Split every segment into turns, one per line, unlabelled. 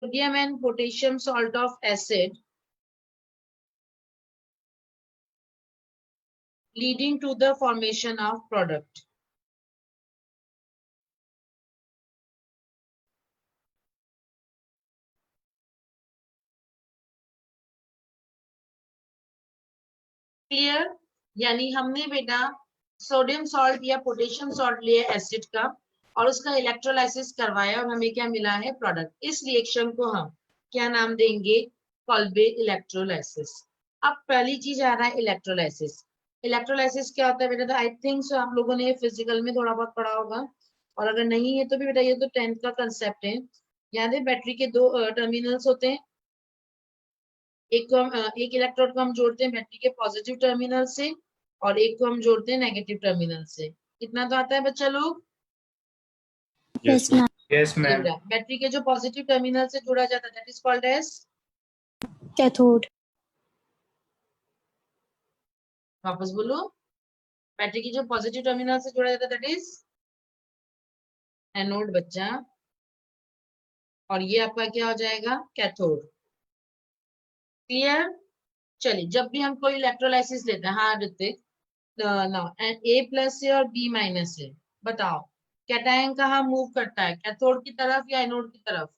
sodium and potassium salt of acid leading to the formation of product. Clear? यानी हमने बेटा sodium salt या potassium salt लिया acid का और उसका इलेक्ट्रोलाइसिस करवाया और हमें क्या मिला है? प्रोडक्ट। इस रिएक्शन को हम क्या नाम देंगे? Kolbe electrolysis. अब पहली चीज आ रहा है इलेक्ट्रोलाइसिस। इलेक्ट्रोलाइसिस क्या होता है बेटा? आई थिंक सो आप लोगों ने फिजिकल में थोड़ा बहुत पढ़ा होगा, और अगर नहीं है तो भी बेटा ये तो 10th का कंसेप्ट है। याद है बैटरी के दो टर्मिनल्स होते हैं, एक इलेक्ट्रोड को हम जोड़ते हैं बैटरी के पॉजिटिव टर्मिनल से और एक को हम जोड़ते हैं नेगेटिव टर्मिनल से। इतना तो आता है बच्चा लोग?
Yes ma'am. Yes ma'am.
Battery के जो पॉजिटिव टर्मिनल से जुड़ा जाता है that is called as
cathode.
वापस बोलो। बैटरी की जो पॉजिटिव टर्मिनल से जुड़ा जाता है दैट इज एनोड बच्चा, और ये आपका क्या हो जाएगा? कैथोड। क्लियर? चलिए, जब भी हम कोई इलेक्ट्रोलाइसिस लेते हैं, हाँ ऋतिक, ना ए प्लस से और बी माइनस से, बताओ कैटायन कहाँ मूव करता है? कैथोड की तरफ या एनोड की तरफ?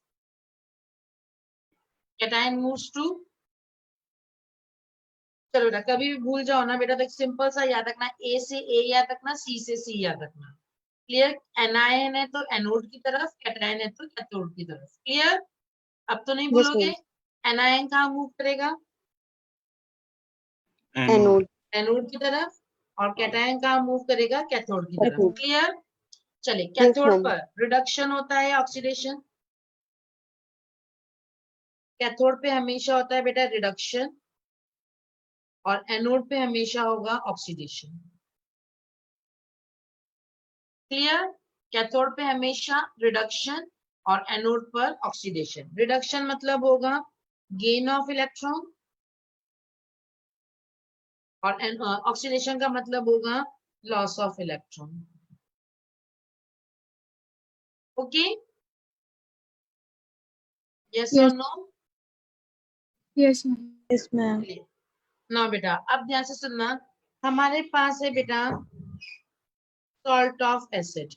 कैटायन मूव्स टू, चलो बेटा कभी भी भूल जाओ ना बेटा तो एक सिंपल सा याद रखना, ए से ए याद रखना, सी से सी याद रखना। क्लियर? एनायन है तो एनोड की तरफ, कैटायन है तो कैथोड की तरफ। क्लियर? अब तो नहीं भूलोगे। एनायन कहाँ मूव करेगा?
एनोड।
एनोड की तरफ। और कैटायन कहाँ मूव करेगा? कैथोड की तरफ।
कैथोड।
क्लियर? चलिए,
Yes,
कैथोड
ma'am.
पर रिडक्शन होता है ऑक्सीडेशन? कैथोड पे हमेशा होता है बेटा रिडक्शन और एनोड पे हमेशा होगा ऑक्सीडेशन। क्लियर? कैथोड पे हमेशा रिडक्शन और एनोड पर ऑक्सीडेशन। रिडक्शन मतलब होगा गेन ऑफ इलेक्ट्रॉन और ऑक्सीडेशन का मतलब होगा loss of electron. Okay? Yes और नो?
Yes ma'am.
ना बेटा अब ध्यान से सुनना, हमारे पास है बेटा सॉल्ट ऑफ एसिड।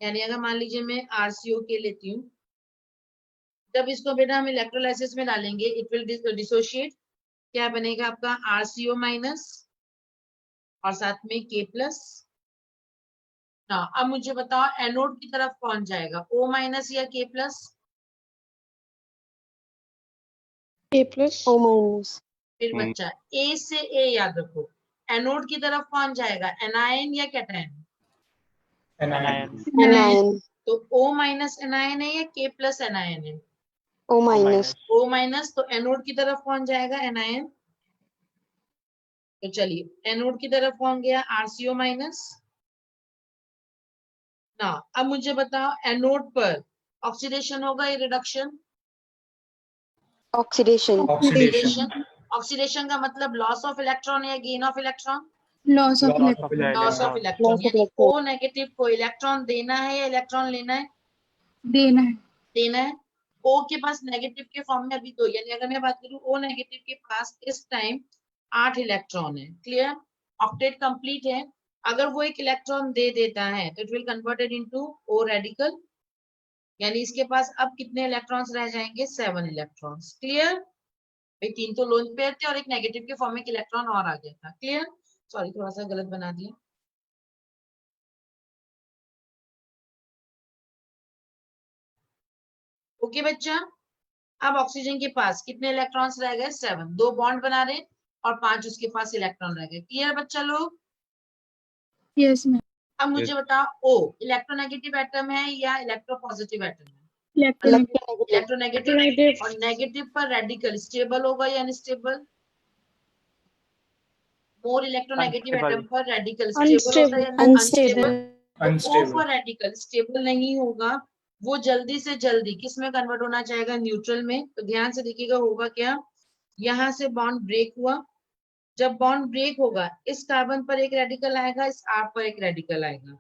यानी अगर मान लीजिए मैं RCO के लेती हूँ, जब इसको बेटा हम इलेक्ट्रोलाइसिस में डालेंगे इट विल डिसोशिएट। क्या बनेगा आपका? RCO माइनस और साथ में K प्लस। ना अब मुझे बताओ एनोड की तरफ कौन जाएगा? O माइनस या K plus?
A plus. O minus.
फिर बच्चा A से A याद रखो। एनोड की तरफ कौन जाएगा? एनायन या कैटायन?
एनायन।
तो O माइनस एनायन है या K प्लस एनायन है?
O minus.
O minus. तो एनोड की तरफ कौन जाएगा? एनायन। तो चलिए एनोड की तरफ कौन गया? RCO minus. ना अब मुझे बताओ एनोड पर ऑक्सीडेशन होगा या रिडक्शन?
ऑक्सीडेशन।
ऑक्सीडेशन। ऑक्सीडेशन का मतलब लॉस ऑफ इलेक्ट्रॉन या gain of electron?
Loss of electron.
Loss of electron. यानी O नेगेटिव को इलेक्ट्रॉन देना है या इलेक्ट्रॉन लेना है?
देना है।
देना है। O के पास नेगेटिव के फॉर्म में अभी दो, यानी अगर मैं बात करूं O नेगेटिव के पास इस टाइम 8 इलेक्ट्रॉन है। क्लियर? ऑक्टेट कंप्लीट है। अगर वो एक इलेक्ट्रॉन दे देता है तो it will converted into O radical, यानी इसके पास अब कितने इलेक्ट्रॉन्स रह जाएंगे? 7 इलेक्ट्रॉन्स। क्लियर? भाई 3 तो लोन पेयर थे और एक नेगेटिव के फॉर्म में एक इलेक्ट्रॉन और आ गया था। क्लियर? सॉरी थोड़ा सा गलत बना दिया। ओके बच्चा, अब ऑक्सीजन के पास कितने इलेक्ट्रॉन्स रह गए? 7। 2 बॉन्ड बना रहे और 5 उसके पास इलेक्ट्रॉन रह गए। क्लियर बच्चा लोग?
Yes ma'am.
अब मुझे बताओ O इलेक्ट्रोनेगेटिव एटम है या इलेक्ट्रोपॉजिटिव एटम है? इलेक्ट्रोनेगेटिव। और नेगेटिव पर रेडिकल स्टेबल होगा या अनस्टेबल? मोर इलेक्ट्रोनेगेटिव एटम पर रेडिकल स्टेबल होता है या अनस्टेबल? तो O पर रेडिकल स्टेबल नहीं होगा, वो जल्दी से जल्दी किस में कन्वर्ट होना चाहेगा? न्यूट्रल में। तो ध्यान से देखिएगा होगा क्या, यहाँ से बॉन्ड ब्रेक हुआ, जब बॉन्ड ब्रेक होगा इस कार्बन पर एक रेडिकल आएगा, इस R पर एक रेडिकल आएगा।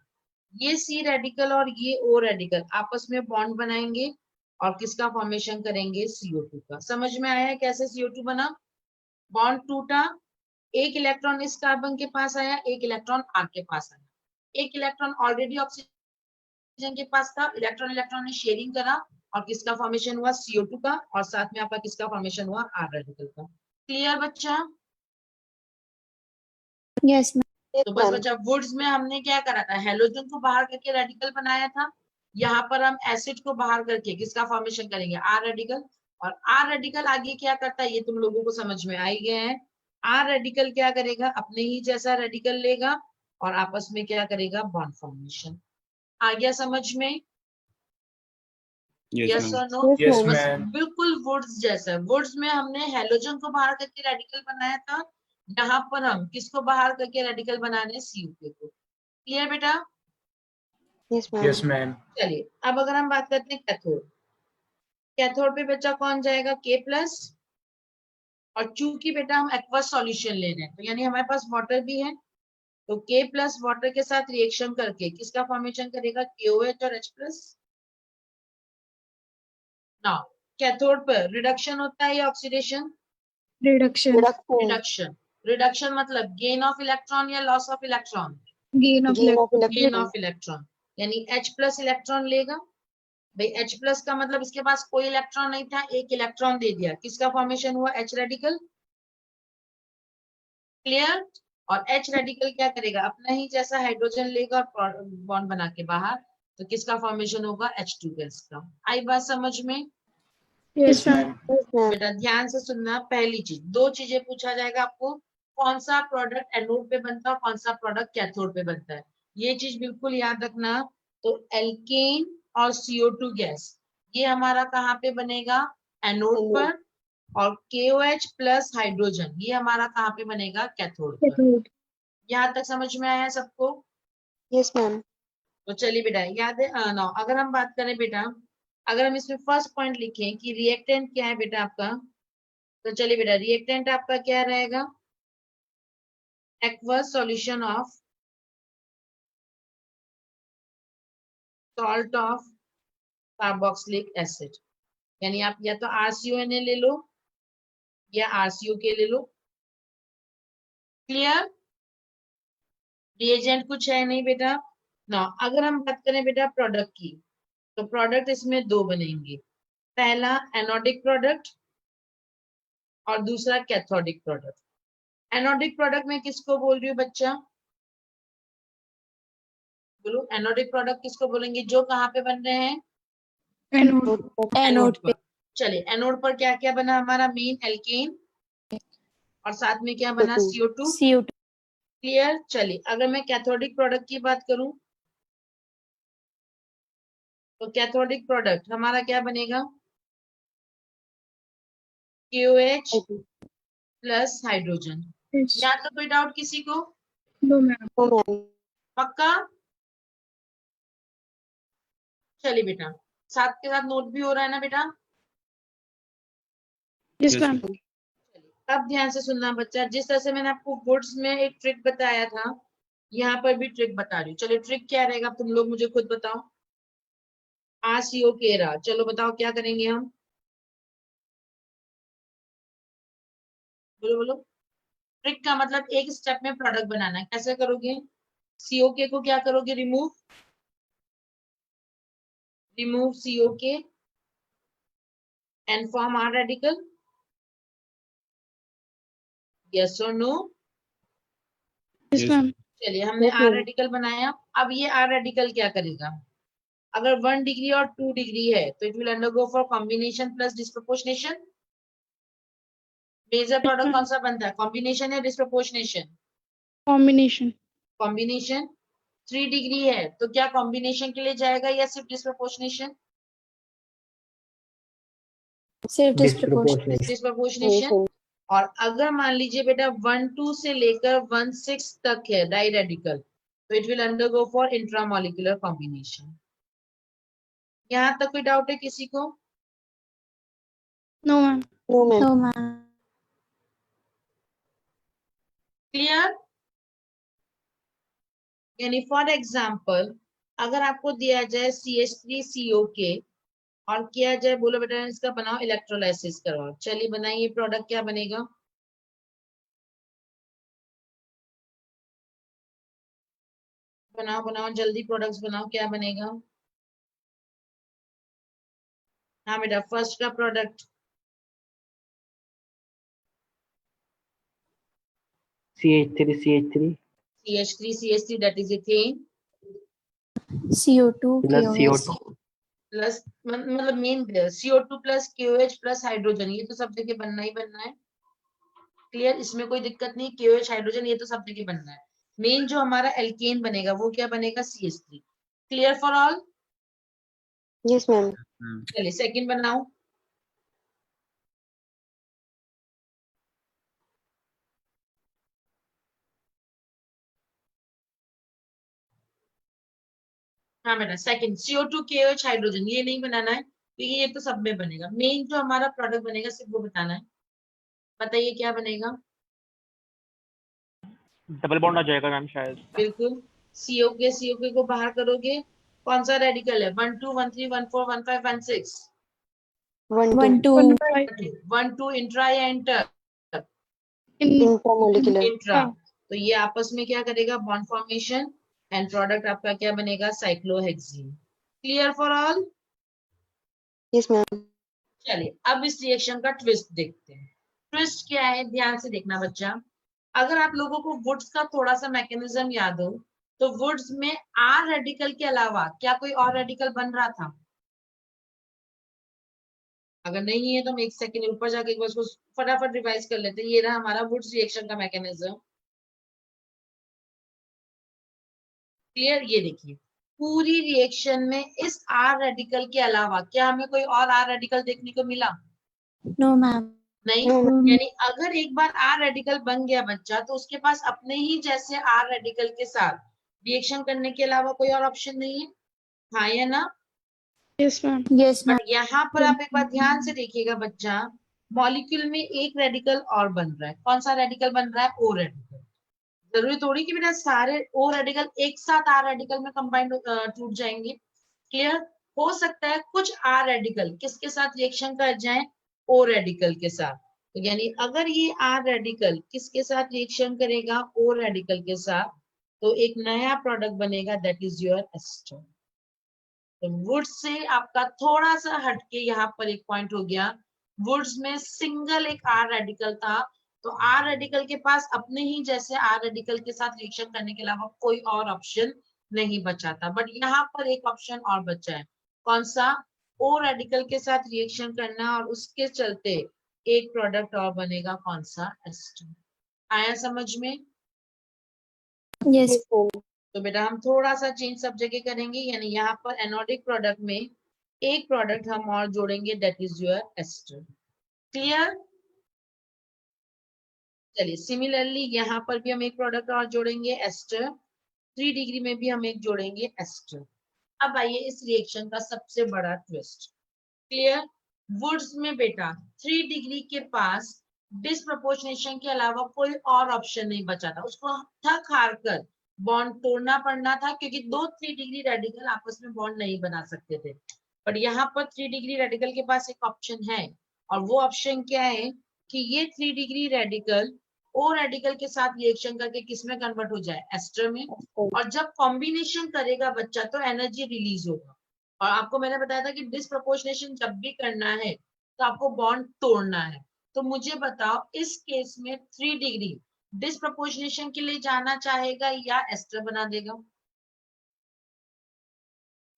ये सी रेडिकल और ये ओ रेडिकल आपस में बॉन्ड बनाएंगे और किसका फॉर्मेशन करेंगे, CO2 का। समझ में आया है कैसे CO2 बना? बॉन्ड टूटा, एक इलेक्ट्रॉन इस कार्बन के पास आया, एक इलेक्ट्रॉन आर के पास आया। एक इलेक्ट्रॉन ऑलरेडी ऑक्सीजन के पास था, इलेक्ट्रॉन इलेक्ट्रॉन ने शेयरिंग करा और किसका फॉर्मेशन हुआ, CO2 का, और साथ में आपका किसका फॉर्मेशन हुआ, आर रेडिकल का। क्लियर बच्चा?
Yes, ma'am.
तो बस बच्चा, वुड्स में हमने क्या करा था, हेलोजन को बाहर करके रेडिकल बनाया था। यहाँ पर हम एसिड को बाहर करके किसका फॉर्मेशन करेंगे, आर रेडिकल। और आर रेडिकल आगे क्या करता है ये तुम लोगों को समझ में आ ही गया है। आर रेडिकल क्या करेगा, अपने ही जैसा रेडिकल लेगा और आपस में क्या करेगा, बॉन्ड फॉर्मेशन। आ गया समझ में? यस और नो?
Yes,
बस
ma'am.
बिल्कुल वुड्स जैसा। वुड्स में हमने हेलोजन को बाहर करके रेडिकल बनाया था, यहाँ पर हम किसको बाहर करके रेडिकल बना रहे हैं, COK को। क्लियर बेटा?
Yes, ma'am.
चलिए अब अगर हम बात करते हैं कैथोड, कैथोड पे बच्चा कौन जाएगा, K+। और चूंकि बेटा हम एक्वस सॉल्यूशन ले रहे हैं तो यानी हमारे पास वाटर भी है, तो K+ वाटर के साथ रिएक्शन करके किसका फॉर्मेशन करेगा, KOH और H+। नाउ कैथोड पर रिडक्शन होता है या ऑक्सीडेशन,
Reduction.
रिडक्शन। रिडक्शन मतलब गेन ऑफ इलेक्ट्रॉन या loss of electron,
Gain of electron.
Gain of electron. यानी H+ इलेक्ट्रॉन लेगा भाई, H+ का मतलब इसके पास कोई इलेक्ट्रॉन नहीं था, एक इलेक्ट्रॉन दे दिया, किसका फॉर्मेशन हुआ, H रेडिकल। क्लियर? और H रेडिकल क्या करेगा, अपना ही जैसा हाइड्रोजन लेगा और बॉन्ड बना के बाहर, तो किसका फॉर्मेशन होगा, H2 गैस का। आई बात समझ में?
Yes, ma'am.
बेटा ध्यान से सुनना, पहली चीज, दो चीजें पूछा जाएगा आपको, कौन सा प्रोडक्ट एनोड पे बनता है, कौन सा प्रोडक्ट कैथोड पे बनता है, ये चीज बिल्कुल याद रखना। तो एल्केन और CO2 गैस ये हमारा कहाँ पे बनेगा, एनोड पर। और KOH+ हाइड्रोजन ये हमारा कहाँ पे बनेगा, कैथोड पर।
Cathode.
यहाँ तक समझ में आया सबको?
Yes, ma'am.
तो चलिए बेटा याद है ना, अगर हम बात करें बेटा, अगर हम इसमें फर्स्ट पॉइंट लिखें कि रिएक्टेंट क्या है बेटा आपका, तो चलिए बेटा रिएक्टेंट आपका क्या रहेगा, aqueous solution of salt of carboxylic acid. यानी आप या तो RCONA ले लो या RCOK ले लो। क्लियर? रिएजेंट कुछ है नहीं बेटा ना। अगर हम बात करें बेटा प्रोडक्ट की, तो प्रोडक्ट इसमें दो बनेंगे, पहला एनोडिक प्रोडक्ट और दूसरा कैथोडिक प्रोडक्ट। एनोडिक प्रोडक्ट में किसको बोल रही हूँ बच्चा, बोलो एनोडिक प्रोडक्ट किसको बोलेंगे, जो कहाँ पे बन रहे हैं,
Anode.
एनोड पर। चलिए एनोड पर क्या क्या बना हमारा, मेन एल्केन और साथ में क्या बना, CO2।
CO2.
क्लियर? चलिए अगर मैं कैथोडिक प्रोडक्ट की बात करूं, तो कैथोडिक प्रोडक्ट हमारा क्या बनेगा, KOH+ हाइड्रोजन।
Yes.
यहाँ तो कोई डाउट किसी को?
No, ma'am.
No, ma'am.
पक्का? चलिए बेटा, साथ के साथ नोट भी हो रहा है ना बेटा?
Yes,
Yes,
ma'am.
चलिए अब ध्यान से सुनना बच्चा, जिस तरह से मैंने आपको वुड्स में एक ट्रिक बताया था, यहाँ पर भी ट्रिक बता रही हूँ। चलिए ट्रिक क्या रहेगा तुम लोग मुझे खुद बताओ। RCOK रहा, चलो बताओ क्या करेंगे हम, बोलो बोलो। ट्रिक का मतलब एक स्टेप में प्रोडक्ट बनाना है, कैसे करोगे, COK को क्या करोगे, remove COK and form R radical, yes or no?
Yes,
Yes.
ma'am.
चलिए हमने R रेडिकल बनाया, अब ये R रेडिकल क्या करेगा, अगर 1 डिग्री और 2 डिग्री है तो it will undergo for combination plus disproportionation. Major product कौन सा बनता है, कॉम्बिनेशन या डिस्प्रोपोर्शनेशन,
Combination.
कॉम्बिनेशन। 3 डिग्री है तो क्या कॉम्बिनेशन के लिए जाएगा या सिर्फ डिस्प्रोपोर्शनेशन,
Self disproportionate.
डिस्प्रोपोर्शनेशन। और अगर मान लीजिए बेटा 1,2 से लेकर 1,6 तक है डाई रेडिकल, तो it will undergo for intramolecular combination. यहाँ तक कोई डाउट है किसी को?
No, ma'am.
No, ma'am.
No, ma'am.
Clear? यानी फॉर एग्जाम्पल अगर आपको दिया जाए CH3COK और किया जाए, बोलो बेटा इसका बनाओ इलेक्ट्रोलाइसिस करवाओ, चलिए बनाइए प्रोडक्ट, क्या बनेगा? बनाओ बनाओ जल्दी प्रोडक्ट्स बनाओ, क्या बनेगा? हाँ बेटा, फर्स्ट का product
CH3
CH3 that is ethane
CO2
plus
KOH.
CO2
plus मतलब main CO2 plus KOH plus hydrogen, ये तो सब जगह बनना ही बनना है। क्लियर, इसमें कोई दिक्कत नहीं। KOH हाइड्रोजन ये तो सब जगह बनना है। मेन जो हमारा एल्केन बनेगा वो क्या बनेगा? CH3। Clear for all?
Yes, ma'am.
चलिए सेकंड बनाओ। हाँ बेटा, सेकंड CO2 KOH हाइड्रोजन, ये नहीं बनाना है क्योंकि ये तो सब में बनेगा। मेन जो हमारा प्रोडक्ट बनेगा सिर्फ वो बताना है। बताइए क्या बनेगा?
डबल बॉन्ड आ जाएगा मैम शायद।
बिल्कुल, COK को बाहर करोगे, कौन सा रेडिकल है? 1 2 1 3 1 4 1 5 1 6
1, 2.
1 2 इंट्रा या इंटर?
Intramolecular.
इंट्रा। तो ये आपस में क्या करेगा? बॉन्ड फॉर्मेशन, एंड प्रोडक्ट आपका क्या बनेगा? Cyclohexene. Clear for all?
Yes, ma'am.
चलिए अब इस रिएक्शन का ट्विस्ट देखते हैं। ट्विस्ट क्या है, ध्यान से देखना बच्चा। अगर आप लोगों को वुड्स का थोड़ा सा मैकेनिज्म याद हो, तो वुड्स में आर रेडिकल के अलावा क्या कोई और रेडिकल बन रहा था? अगर नहीं है तो हम एक सेकंड ऊपर जाके एक बार उसको फटाफट रिवाइज कर लेते हैं। ये रहा हमारा वुड्स रिएक्शन का मैकेनिज्म। क्लियर? ये देखिए, पूरी रिएक्शन में इस आर रेडिकल के अलावा क्या हमें कोई और आर रेडिकल देखने को मिला?
No, ma'am.
नहीं।
No, ma'am.
यानी अगर एक बार आर रेडिकल बन गया बच्चा, तो उसके पास अपने ही जैसे आर रेडिकल के साथ रिएक्शन करने के अलावा कोई और ऑप्शन नहीं है। हाँ या ना?
Yes, ma'am.
Yes, ma'am.
But यहाँ पर आप एक बार ध्यान से देखिएगा बच्चा, मॉलिक्यूल में एक रेडिकल और बन रहा है। कौन सा रेडिकल बन रहा है? ओ रेडिकल। जरूरी थोड़ी कि बेटा सारे ओ रेडिकल एक साथ आर रेडिकल में कंबाइंड टूट जाएंगे। क्लियर? हो सकता है कुछ आर रेडिकल किसके साथ रिएक्शन कर जाए? ओ रेडिकल के साथ। तो यानी अगर ये आर रेडिकल किसके साथ रिएक्शन करेगा? ओ रेडिकल के साथ, तो एक नया प्रोडक्ट बनेगा, दैट इज योर एस्टर। तो वुड्स से आपका थोड़ा सा हटके यहाँ पर एक पॉइंट हो गया। वुड्स में सिंगल एक आर रेडिकल था, तो आर रेडिकल के पास अपने ही जैसे आर रेडिकल के साथ रिएक्शन करने के अलावा कोई और ऑप्शन नहीं बचा था। बट यहाँ पर एक ऑप्शन और बचा है। कौन सा? ओ रेडिकल के साथ रिएक्शन करना, और उसके चलते एक प्रोडक्ट और बनेगा। कौन सा? एस्टर। आया समझ में?
Yes. Yes, ma'am.
तो बेटा हम थोड़ा सा चेंज सब जगह करेंगे, यानी यहाँ पर एनोडिक प्रोडक्ट में एक प्रोडक्ट हम और जोड़ेंगे, that is your ester. Clear? चलिए सिमिलरली यहाँ पर भी हम एक प्रोडक्ट और जोड़ेंगे, एस्टर। 3 डिग्री में भी हम एक जोड़ेंगे, एस्टर। अब आइए इस रिएक्शन का सबसे बड़ा ट्विस्ट। क्लियर? वुड्स में बेटा 3 डिग्री के पास डिसप्रपोर्शनेशन के अलावा कोई और ऑप्शन नहीं बचा था। उसको थक हार कर बॉन्ड तोड़ना पड़ना था, क्योंकि दो 3 डिग्री रेडिकल आपस में बॉन्ड नहीं बना सकते थे। बट यहाँ पर 3 डिग्री रेडिकल के पास एक ऑप्शन है, और वो ऑप्शन क्या है कि ये 3 डिग्री रेडिकल ओ रेडिकल के साथ रिएक्शन करके किस में कन्वर्ट हो जाए? एस्टर में। और जब कॉम्बिनेशन करेगा बच्चा तो एनर्जी रिलीज होगा। और आपको मैंने बताया था कि डिसप्रपोर्शनेशन जब भी करना है तो आपको बॉन्ड तोड़ना है। तो मुझे बताओ इस केस में 3 डिग्री डिसप्रपोर्शनेशन के लिए जाना चाहेगा या एस्टर बना देगा?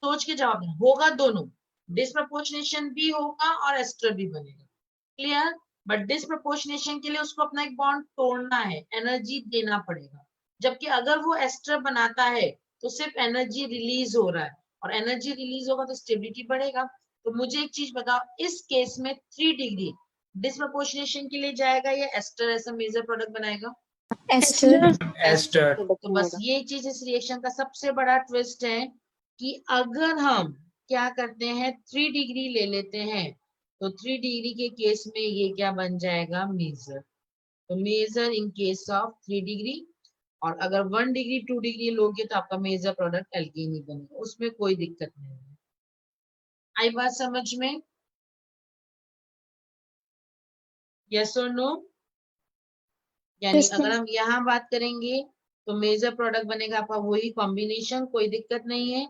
सोच के जवाब देना। होगा दोनों, डिसप्रपोर्शनेशन भी होगा और एस्टर भी बनेगा। क्लियर? बट डिसप्रपोर्शनेशन के लिए उसको अपना एक बॉन्ड तोड़ना है, एनर्जी देना पड़ेगा। जबकि अगर वो एस्टर बनाता है तो सिर्फ एनर्जी रिलीज हो रहा है, और एनर्जी रिलीज होगा तो स्टेबिलिटी बढ़ेगा। तो मुझे एक चीज बताओ, इस केस में 3 डिग्री डिसप्रपोर्शनेशन के लिए जाएगा या एस्टर ऐसा मेजर प्रोडक्ट बनाएगा?
Esther.
Esther.
तो बस ये चीज इस रिएक्शन का सबसे बड़ा ट्विस्ट है कि अगर हम क्या करते हैं, 3 डिग्री ले लेते हैं, तो 3 डिग्री के केस में ये क्या बन जाएगा? मेजर। तो major in case of 3 degree. और अगर 1 डिग्री 2 डिग्री लोगे तो आपका मेजर प्रोडक्ट एल्कीन ही बनेगा, उसमें कोई दिक्कत नहीं है। आई बात समझ में? यस और नो? यानी
Yes,
अगर
ma'am.
हम यहाँ बात करेंगे तो मेजर प्रोडक्ट बनेगा आपका वही कॉम्बिनेशन, कोई दिक्कत नहीं है।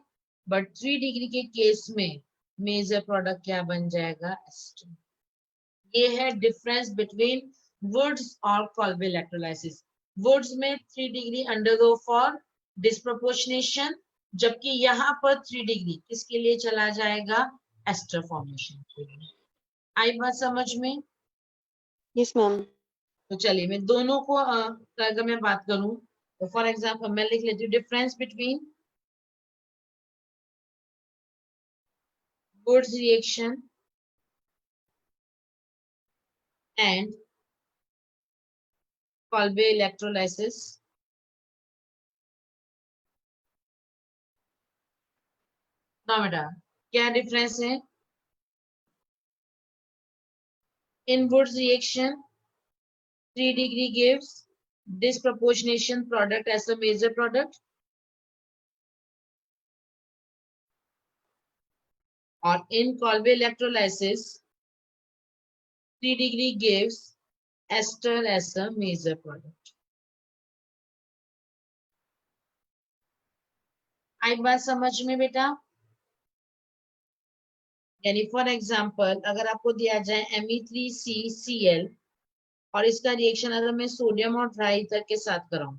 बट 3 डिग्री के केस में मेजर प्रोडक्ट क्या बन जाएगा? एस्टर। ये है डिफरेंस बिटवीन वुड्स और कॉल्बे इलेक्ट्रोलाइसिस। वुड्स में 3 डिग्री अंडरगो फॉर डिस्प्रोपोर्शनेशन, जबकि यहाँ पर 3 डिग्री किसके लिए चला जाएगा? एस्टर फॉर्मेशन के लिए। आई बात समझ में?
Yes, ma'am.
तो चलिए मैं दोनों को अगर मैं बात करूं तो फॉर एग्जांपल मैं लिख लेती हूँ difference between Wurtz reaction and Kolbe electrolysis. ना बेटा, क्या डिफरेंस है? In Wurtz reaction 3 degree gives disproportionation product as a major product, और in Kolbe electrolysis 3 degree gives ester as a major product। आई बात समझ में बेटा? यानी फॉर एग्जांपल अगर आपको दिया जाए Me3CCl और इसका रिएक्शन अगर मैं सोडियम और ड्राई ईथर के साथ कराऊं,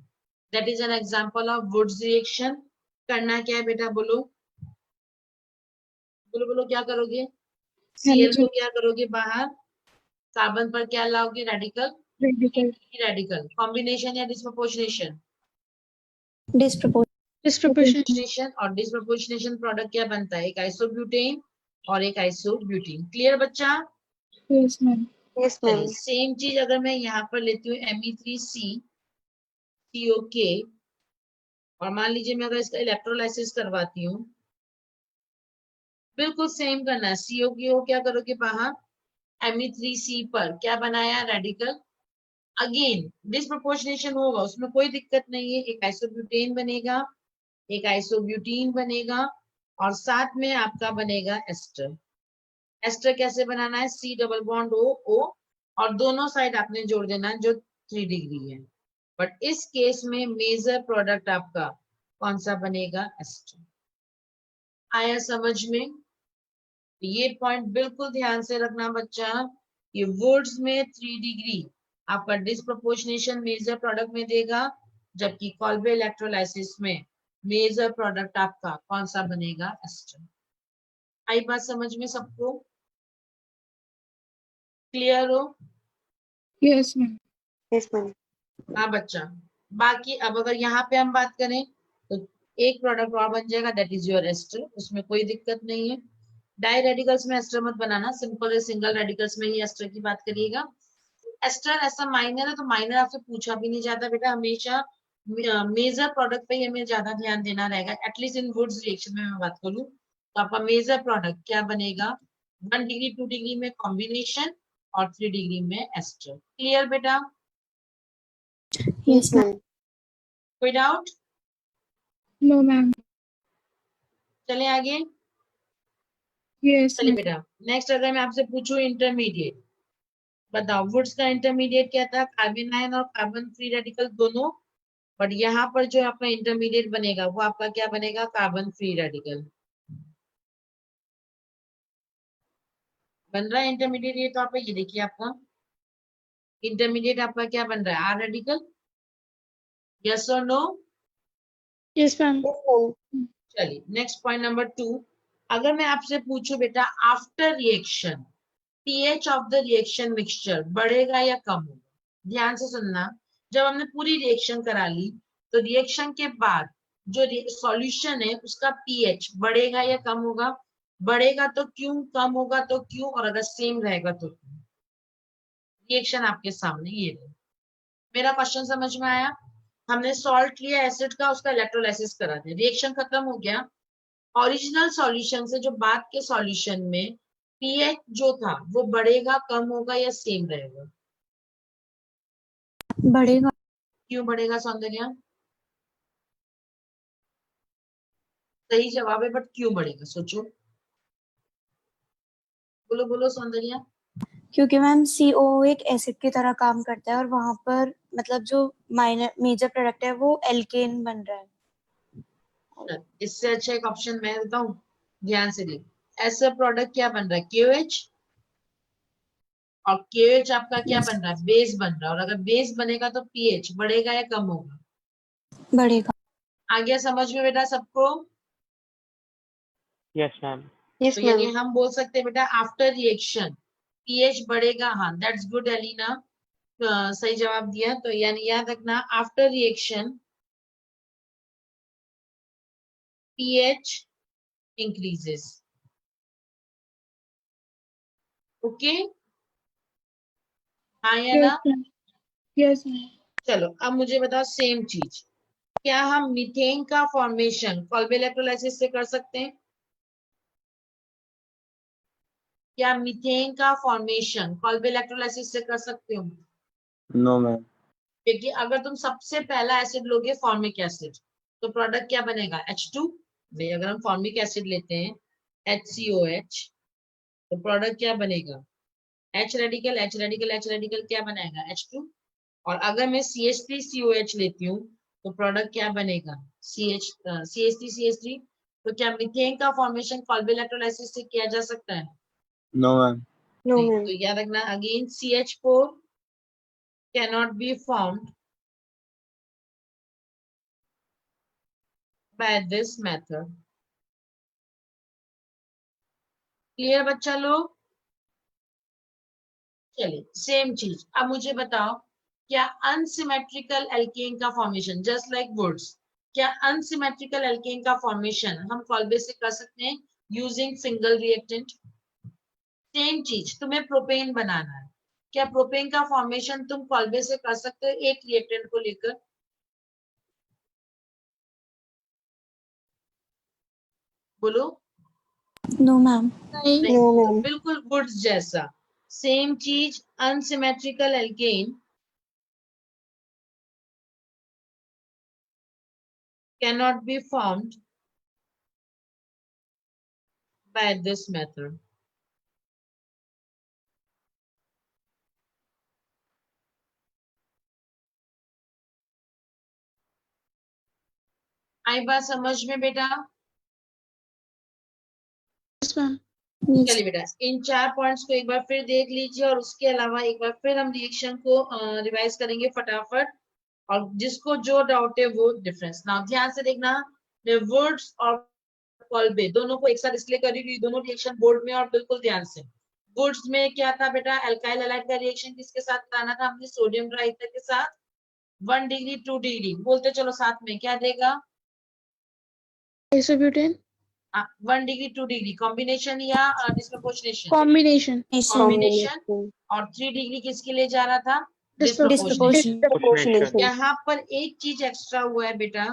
that is an example of Wurtz reaction. करना क्या है बेटा? बोलो बोलो बोलो, क्या करोगे? Cl को
Halogen.
क्या करोगे? बाहर। कार्बन पर क्या लाओगे? रेडिकल।
Radical.
रेडिकल कॉम्बिनेशन या डिस्प्रोपोर्शनेशन?
Disproportionate.
Disproportionate.
और डिस्प्रोपोर्शनेशन प्रोडक्ट क्या बनता है? एक आइसोब्यूटेन और एक आइसोब्यूटीन। क्लियर बच्चा?
Yes, ma'am.
Yes,
चलिए
ma'am.
सेम चीज अगर मैं यहाँ पर लेती हूँ Me3CCO और मान लीजिए मैं अगर इसका इलेक्ट्रोलाइसिस करवाती हूँ, बिल्कुल सेम करना है। CO क्या करोगे? बाहर। Me3C पर क्या बनाया? रेडिकल। अगेन डिस्प्रोपोर्शनेशन होगा, उसमें कोई दिक्कत नहीं है। एक आइसोब्यूटेन बनेगा, एक आइसोब्यूटीन बनेगा और साथ में आपका बनेगा एस्टर। एस्टर कैसे बनाना है? C डबल बॉन्ड O और दोनों साइड आपने जोड़ देना जो 3 डिग्री है। बट इस केस में मेजर प्रोडक्ट आपका कौन सा बनेगा? एस्टर। आया समझ में? ये पॉइंट बिल्कुल ध्यान से रखना बच्चा। ये वुड्स में 3 डिग्री आपका डिस्प्रोपोर्शनेशन मेजर प्रोडक्ट में देगा, जबकि कॉल्बे इलेक्ट्रोलाइसिस में मेजर प्रोडक्ट आपका कौन सा बनेगा? एस्टर। आई बात समझ में सबको? क्लियर हो?
Yes, ma'am.
Yes, ma'am.
हाँ बच्चा। बाकी अब अगर यहाँ पे हम बात करें तो एक प्रोडक्ट और बन जाएगा, दैट इज योर एस्टर, उसमें कोई दिक्कत नहीं है। डाई रेडिकल्स में एस्टर मत बनाना, सिंपल सिंगल रेडिकल्स में ही एस्टर की बात करिएगा। एस्टर ऐसा माइनर है तो माइनर आपसे पूछा भी नहीं जाता बेटा, हमेशा मेजर प्रोडक्ट पे ही हमें ज्यादा ध्यान देना रहेगा। एटलीस्ट इन वुड्स रिएक्शन में मैं बात करूँ तो आपका मेजर प्रोडक्ट क्या बनेगा? 1 डिग्री 2 डिग्री में कॉम्बिनेशन और 3 डिग्री में एस्टर। क्लियर बेटा?
Yes, ma'am.
कोई डाउट?
No, ma'am.
चले आगे।
Yes,
चलिए
ma'am.
बेटा नेक्स्ट अगर मैं आपसे पूछूं इंटरमीडिएट, बताओ वुड्स का इंटरमीडिएट क्या था? कार्बन आयन और कार्बन फ्री रेडिकल दोनों। बट यहाँ पर जो आपका इंटरमीडिएट बनेगा वो आपका क्या बनेगा? कार्बन फ्री रेडिकल बन रहा है। इंटरमीडिएट ये तो आपका, ये देखिए आपका इंटरमीडिएट आपका क्या बन रहा है? R radical. यस और no?
Yes, ma'am.
Yes, ma'am.
चलिए नेक्स्ट पॉइंट नंबर 2। अगर मैं आपसे पूछूं बेटा after reaction pH of the reaction mixture बढ़ेगा या कम होगा? ध्यान से सुनना। जब हमने पूरी रिएक्शन करा ली तो रिएक्शन के बाद जो सॉल्यूशन है उसका pH बढ़ेगा या कम होगा? बढ़ेगा तो क्यों, कम होगा तो क्यों, और अगर सेम रहेगा तो क्यों? रिएक्शन आपके सामने ये है। मेरा क्वेश्चन समझ में आया? हमने सॉल्ट लिया एसिड का, उसका इलेक्ट्रोलाइसिस करा दिया, रिएक्शन खत्म हो गया। ओरिजिनल सॉल्यूशन से जो बाद के सॉल्यूशन में पीएच जो था वो बढ़ेगा, कम होगा या सेम रहेगा?
बढ़ेगा।
क्यों बढ़ेगा सौंदर्या? सही जवाब है, बट क्यों बढ़ेगा सोचो। बोलो बोलो सौंदर्या।
क्योंकि मैम CO एक एसिड की तरह काम करता है और वहां पर मतलब जो माइनर मेजर प्रोडक्ट है वो एल्केन बन रहा है।
इससे अच्छा एक ऑप्शन मैं बताऊं, ध्यान से देख। ऐसा प्रोडक्ट क्या बन रहा है, KOH, और KOH आपका क्या
Yes.
बन रहा है, बेस बन रहा है। और अगर बेस बनेगा तो pH बढ़ेगा या कम होगा।
बढ़ेगा।
आ गया समझ में बेटा सबको।
Yes ma'am.
Yes,
तो यानी
ma'am.
हम बोल सकते हैं बेटा आफ्टर रिएक्शन pH बढ़ेगा। हाँ, दैट्स गुड एलिना, सही जवाब दिया। तो यानी याद रखना, after reaction pH increases. Okay, हाँ या
Yes,
ना।
ma'am. Yes, ma'am.
चलो अब मुझे बताओ सेम चीज, क्या हम मीथेन का फॉर्मेशन कॉल्ब इलेक्ट्रोलाइसिस से कर सकते हैं? क्या मीथेन का फॉर्मेशन कॉल्ब इलेक्ट्रोलाइसिस से कर सकते हो?
No ma'am.
क्योंकि अगर तुम सबसे पहला एसिड लोगे फॉर्मिक एसिड, तो प्रोडक्ट क्या बनेगा, H2। भाई अगर हम फॉर्मिक एसिड लेते हैं HCOH, तो प्रोडक्ट क्या बनेगा, H radical H radical H radical क्या बनाएगा, H2। और अगर मैं CH3COH लेती हूँ, तो प्रोडक्ट क्या बनेगा, CH3CH3। तो क्या मीथेन का फॉर्मेशन कॉल्ब इलेक्ट्रोलाइसिस से किया जा सकता है?
No ma'am.
No,
नहीं।
ma'am.
तो याद रखना again, CH4 cannot be formed by this method। Clear बच्चा लोग। चलिए सेम चीज अब मुझे बताओ, क्या अनसिमेट्रिकल एल्केन का फॉर्मेशन जस्ट लाइक वुड्स, क्या अनसिमेट्रिकल एल्केन का फॉर्मेशन हम कॉल्बे से कर सकते हैं यूजिंग सिंगल रिएक्टेंट? सेम चीज, तुम्हें प्रोपेन बनाना है, क्या प्रोपेन का फॉर्मेशन तुम कॉल्बे से कर सकते हो एक रिएक्टेंट को लेकर? बोलो।
No ma'am.
नहीं.
नहीं,
No,
तो
ma'am.
बिल्कुल वुड्स जैसा सेम चीज, unsymmetrical alkane cannot be formed by this method। आई बात समझ में बेटा?
Yes, ma'am.
Yes.
चलिए बेटा, इन 4 पॉइंट्स को एक बार फिर देख लीजिए, और उसके अलावा एक बार फिर हम रिएक्शन को रिवाइज करेंगे फटाफट। और जिसको जो डाउट है वो डिफरेंस ना ध्यान से देखना। वर्ड्स और कॉल्बे दोनों को एक साथ इसलिए करी हुई, दोनों रिएक्शन बोर्ड में, और बिल्कुल ध्यान से। वुड्स में क्या था बेटा, अल्काइल हैलाइड का रिएक्शन किसके साथ कराना था हमने, सोडियम ट्राइथर के साथ। 1 डिग्री 2 डिग्री बोलते चलो साथ में, क्या देगा,
Isobutane.
1 डिग्री 2 डिग्री कॉम्बिनेशन या डिस्प्रोपोर्शनेशन?
Combination.
कॉम्बिनेशन।
Combination.
और 3 डिग्री किसके लिए जा रहा था,
Disproportionate.
डिस्प्रोपोर्शनेशन।
Proportionation.
यहाँ पर एक चीज एक्स्ट्रा हुआ है बेटा,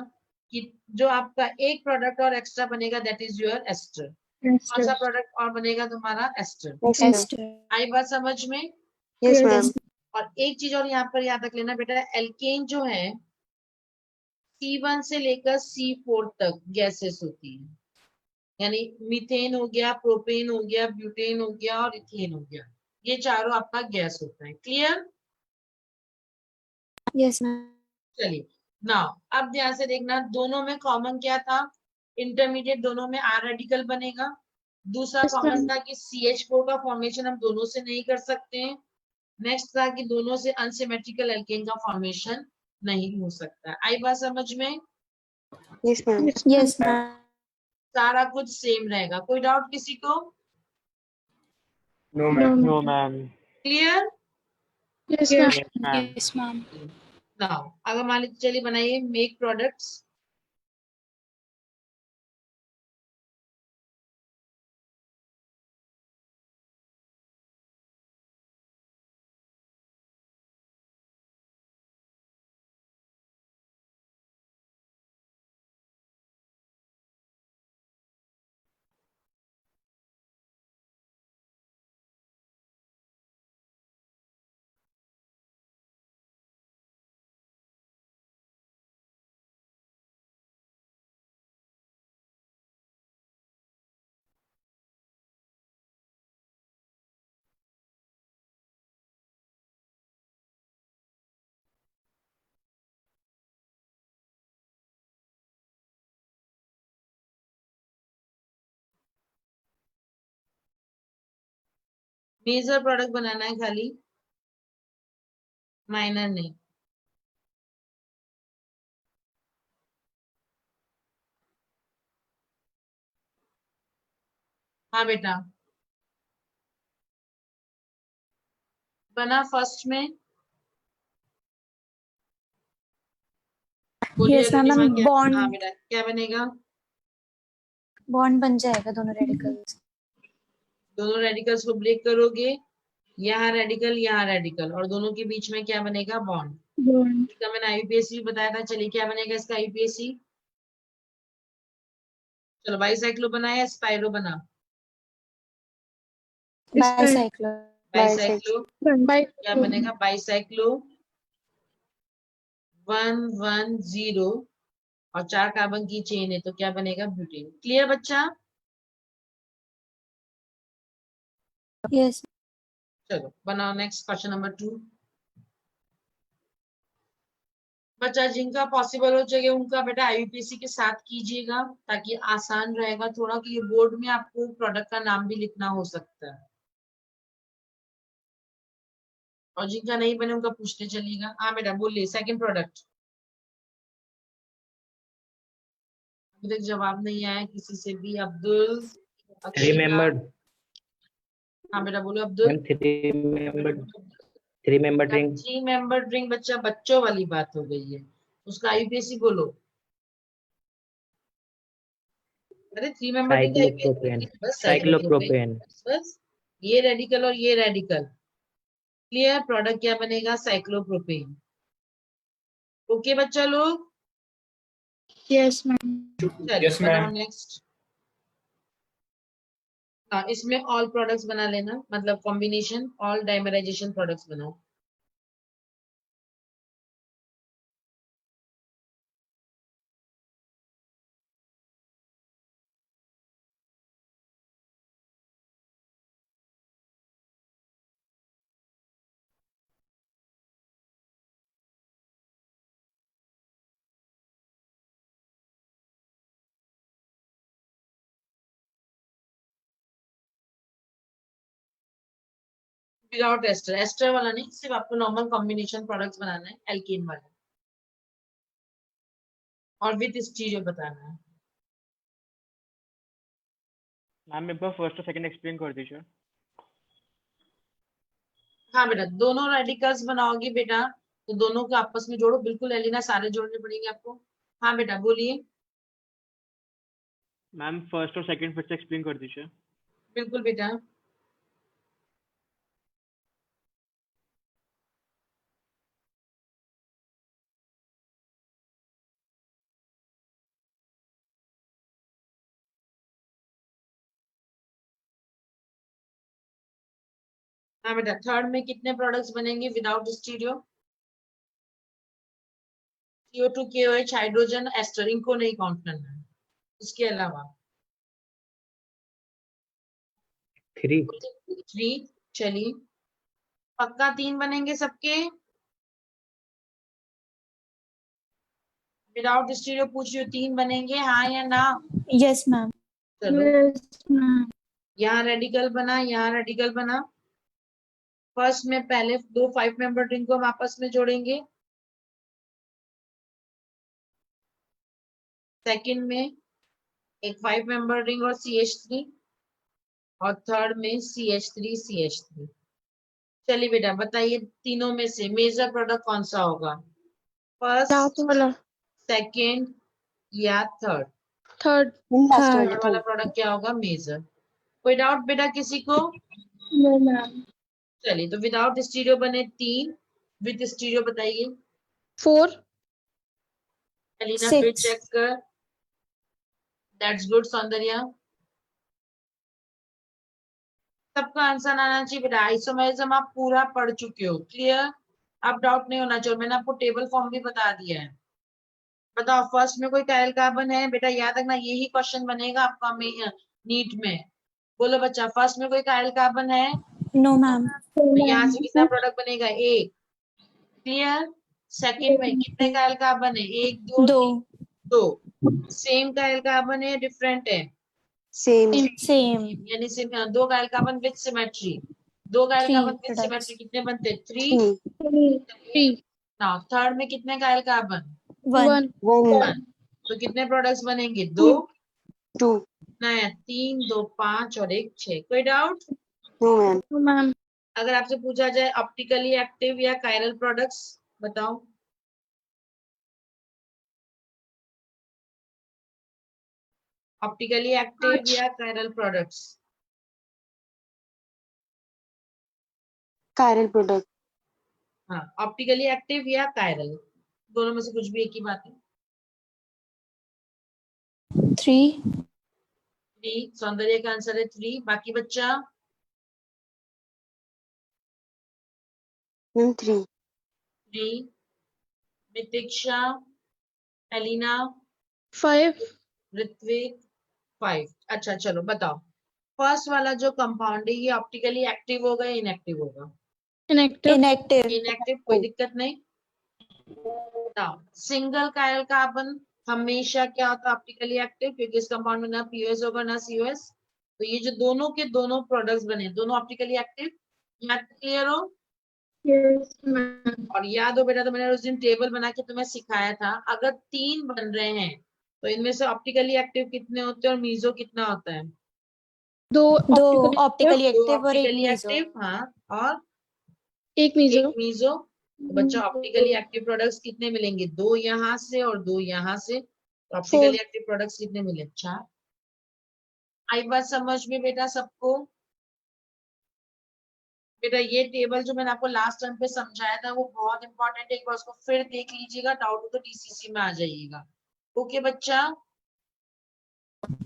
कि जो आपका एक प्रोडक्ट और एक्स्ट्रा बनेगा, that is your ester.
Yes,
कौन सा
sir.
प्रोडक्ट और बनेगा तुम्हारा, एस्टर।
Ester.
Ester.
आई बात समझ में?
Yes,
Yes.
ma'am.
और एक चीज और यहाँ पर याद रख लेना बेटा, एल्केन जो है C1 से लेकर C4 तक गैसेस होती है। यानी मीथेन हो गया, प्रोपेन हो गया, ब्यूटेन हो गया, और इथेन हो गया, ये चारों आपका गैस होता है। क्लियर?
Yes ma'am.
चलिए नाउ अब ध्यान से देखना, दोनों में कॉमन क्या था, इंटरमीडिएट दोनों में R रेडिकल बनेगा। दूसरा
Yes,
कॉमन
ma'am.
था कि CH4 का फॉर्मेशन हम दोनों से नहीं कर सकते हैं। नेक्स्ट था कि दोनों से अनसिमेट्रिकल एल्केन का फॉर्मेशन नहीं हो सकता। आई बात समझ में?
Yes, ma'am.
Yes, ma'am.
Yes ma'am.
सारा कुछ सेम रहेगा, कोई डाउट किसी को?
No
No,
ma'am.
No
ma'am.
Ma'am.
Clear?
Yes,
Yes.
ma'am.
Yes ma'am.
Yes ma'am.
Now अगर मान लीजिए, चलिए बनाइए मेक प्रोडक्ट्स। मेजर प्रोडक्ट बनाना है खाली, माइनर नहीं। हाँ बेटा, बना फर्स्ट में, बोलिए
यस मैम,
अरुणिमा
मैम
क्या? हाँ
बॉन्ड
बेटा, क्या बनेगा?
बॉन्ड बन जाएगा दोनों रेडिकल्स।
दोनों रेडिकल्स को ब्रेक करोगे, यहाँ रेडिकल यहाँ रेडिकल, और दोनों के बीच में क्या बनेगा? बॉन्ड।
Bond.
इसका मैंने आईयूपीएसी बताया था, चलिए क्या बनेगा इसका आईयूपीएसी? चलो बाईसाइक्लो बना या स्पाइरो बना?
बाईसाइक्लो।
बाईसाइक्लो
By
क्या बनेगा? बाईसाइक्लो 110 और 4 कार्बन की चेन है तो क्या बनेगा? ब्यूटेन। क्लियर बच्चा?
यस।
चलो बनाओ नेक्स्ट क्वेश्चन नंबर 2। बच्चा जिनका पॉसिबल हो सके उनका बेटा आईयूपीएसी के साथ कीजिएगा, ताकि आसान रहेगा थोड़ा, कि ये बोर्ड में आपको प्रोडक्ट का नाम भी लिखना हो सकता है। और जिनका नहीं बने उनका पूछते चलिएगा। हाँ बेटा बोलिए, सेकंड प्रोडक्ट। अभी तक जवाब नहीं आया किसी से भी। अब्दुल,
थ्री मेंबर्ड
हाँ बेटा बोलो Abdul.
Ma'am, three member ring.
3 member drink बच्चा, बच्चों वाली बात हो गई है, उसका आईयूपीएसी बोलो। अरे 3 मेंबर ड्रिंक का
साइक्लोप्रोपेन,
आईयूपीएसी बस
साइक्लोप्रोपेन।
बस ये रेडिकल और ये रेडिकल। क्लियर? प्रोडक्ट क्या बनेगा? साइक्लोप्रोपेन। ओके बच्चा लोग?
yes, ma'am.
चलिए बनाओ नेक्स्ट। हाँ इसमें ऑल प्रोडक्ट्स बना लेना, मतलब कॉम्बिनेशन ऑल डाइमराइजेशन प्रोडक्ट्स बनाओ। विदाउट एस्टर, एस्टर वाला नहीं, सिर्फ आपको नॉर्मल कॉम्बिनेशन प्रोडक्ट्स बनाना है, एल्कीन वाला, और विद स्टीरियो बताना है।
मैम एक बार फर्स्ट और सेकंड एक्सप्लेन कर दीजिए।
हाँ बेटा, दोनों रेडिकल्स बनाओगे बेटा तो दोनों को आपस में जोड़ो, बिल्कुल एलिना, सारे जोड़ने पड़ेंगे आपको। हाँ बेटा बोलिए।
मैम फर्स्ट और सेकंड फिर से एक्सप्लेन कर दीजिए।
बिल्कुल बेटा। हाँ बेटा, थर्ड में कितने प्रोडक्ट्स बनेंगे without stereo? CO2, KOH, hydrogen, ester, इनको नहीं काउंट करना है। उसके अलावा 3। चलिए पक्का 3 बनेंगे सबके विदाउट स्टीरियो? पूछ रही हूँ 3 बनेंगे, हाँ या ना?
Yes ma'am.
चलो
Yes, ma'am.
यहाँ रेडिकल बना, यहाँ रेडिकल बना। फर्स्ट में पहले 2 5 मेंबर रिंग को हम आपस में जोड़ेंगे, सेकंड में एक 5 मेंबर रिंग और CH3, और थर्ड में CH3 चलिए बेटा बताइए, तीनों में से मेजर प्रोडक्ट कौन सा होगा? First,
Last wala.
सेकंड या थर्ड?
Third.
Last
third.
वाला
थर्ड वाला प्रोडक्ट क्या होगा? मेजर। कोई डाउट बेटा किसी को?
No, ma'am.
चलिए तो विदाउट स्टीरियो बने 3, विद स्टीरियो बताइए।
4.
एलिना फिर
6।
चेक कर। That's good Soundarya. सबका आंसर आना चाहिए बेटा। आइसोमेरिज्म आप पूरा पढ़ चुके हो, क्लियर? अब डाउट नहीं होना चाहिए। मैंने आपको टेबल फॉर्म भी बता दिया है। बताओ फर्स्ट में कोई काइल कार्बन है बेटा? याद रखना यही क्वेश्चन बनेगा आपका नीट में। बोलो बच्चा, फर्स्ट में कोई काइल कार्बन है?
No ma'am.
तो यहाँ से कितना प्रोडक्ट बनेगा? 1। क्लियर? सेकंड में कितने काइल कार्बन है? 1 2
2।
2। सेम काइल कार्बन है, डिफरेंट है?
Same
same.
यानी 2 काइल कार्बन विद सिमेट्री। दो कायल
Three
कार्बन के
products.
सिमेट्री कितने बनते? 3।
Three.
Three.
नाउ थर्ड में कितने कायल कार्बन?
1.
One.
One.
तो कितने प्रोडक्ट्स बनेंगे? 2।
Two.
कितना है? 3, 2, 5 और 1, 6। कोई doubt?
No, ma'am.
No, ma'am.
अगर आपसे पूछा जाए ऑप्टिकली एक्टिव या कायरल प्रोडक्ट्स, बताओ। ऑप्टिकली एक्टिव या कायरल प्रोडक्ट्स?
Chiral product.
हाँ, ऑप्टिकली एक्टिव या कायरल, दोनों में से कुछ भी एक ही बात है।
3.
3, सौंदर्य का आंसर है 3। बाकी बच्चा?
Ma'am, three.
3। Nitiksha, Elina,
Five.
Ritvik, 5। अच्छा चलो बताओ, फर्स्ट वाला जो कंपाउंड है ये ऑप्टिकली एक्टिव होगा या इनएक्टिव होगा?
Inactive.
Inactive.
इनएक्टिव, कोई दिक्कत नहीं। सिंगल कायल कार्बन हमेशा क्या होता है? ऑप्टिकली एक्टिव, क्योंकि इस कंपाउंड में ना पीओएस होगा ना सीओएस। तो ये जो दोनों के दोनों प्रोडक्ट्स बने, दोनों ऑप्टिकली एक्टिव। यहाँ क्लियर हो?
Yes, ma'am.
और याद हो बेटा, तो मैंने उस दिन टेबल बना के तुम्हें सिखाया था, अगर 3 बन रहे हैं तो इनमें से ऑप्टिकली एक्टिव कितने होते हैं और मीजो कितना होता है?
दो
दो
optically
ऑप्टिकली
दो
एक्टिव और एक
ऑप्टिकली
मीजो.
एक्टिव, हाँ, और
एक मीजो.
एक मीजो। तो बच्चा ऑप्टिकली एक्टिव प्रोडक्ट्स कितने मिलेंगे? 2 यहाँ से और 2 यहाँ से। तो ऑप्टिकली एक्टिव प्रोडक्ट्स कितने मिले? 4। आई बात समझ में बेटा सबको? बेटा ये टेबल जो मैंने आपको लास्ट टाइम पे समझाया था वो बहुत इंपॉर्टेंट है, एक बार उसको फिर देख लीजिएगा, डाउट हो तो टीसीसी में आ जाइएगा। ओके बच्चा,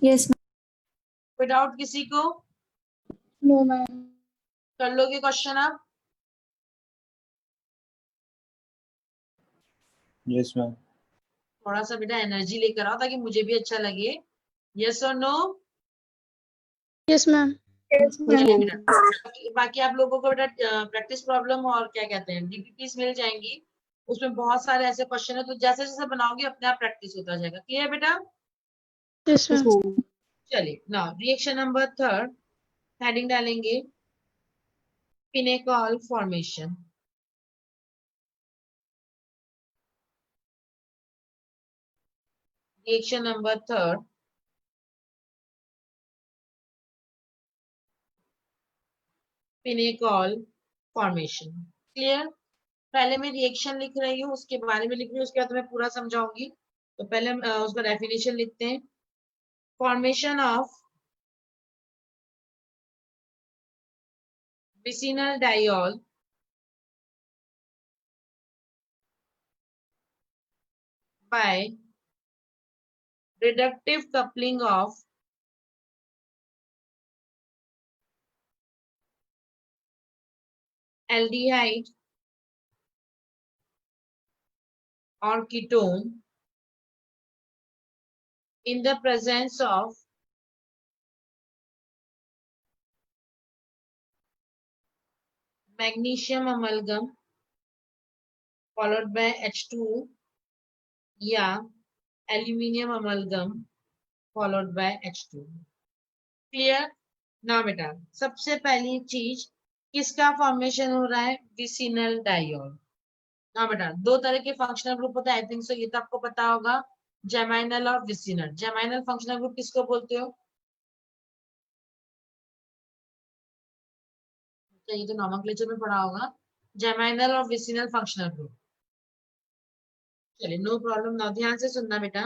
Yes.
कोई डाउट किसी को?
No, ma'am.
कर लोगे क्वेश्चन आप?
Yes, ma'am.
थोड़ा सा बेटा एनर्जी लेकर आओ ताकि मुझे भी अच्छा लगे। यस और नो?
Yes, ma'am.
Yes,
चलिए
ma'am.
बेटा, बाकी आप लोगों को बेटा प्रैक्टिस प्रॉब्लम और क्या कहते हैं डीपीपीस मिल जाएंगी, उसमें बहुत सारे ऐसे क्वेश्चन है, तो जैसे जैसे बनाओगे अपने आप प्रैक्टिस होता जाएगा। क्लियर बेटा?
Yes,
Yes,
ma'am.
ma'am.
चलिए नाउ रिएक्शन नंबर 3, हेडिंग डालेंगे pinacol formation. Reaction number 3, pinacol formation. Clear? पहले मैं रिएक्शन लिख रही हूँ, उसके बारे में लिख रही हूँ, उसके बाद मैं पूरा समझाऊंगी। तो पहले हम उसका डेफिनेशन लिखते हैं। Formation of vicinal diol by reductive coupling of aldehyde or ketone in the presence of magnesium amalgam followed by H2 या aluminium amalgam followed by H2। Clear? ना बेटा, सबसे पहली चीज किसका फॉर्मेशन हो रहा है? Vicinal diol. ना बेटा, दो तरह के फंक्शनल ग्रुप होता है, आई थिंक सो ये तो आपको पता होगा, जेमाइनल और विसिनल। जेमाइनल फंक्शनल ग्रुप किसको बोलते हो? तो ये तो नोमेनक्लेचर में पढ़ा होगा, जेमाइनल और विसिनल फंक्शनल ग्रुप। चलिए नो प्रॉब्लम। ना ध्यान से सुनना बेटा,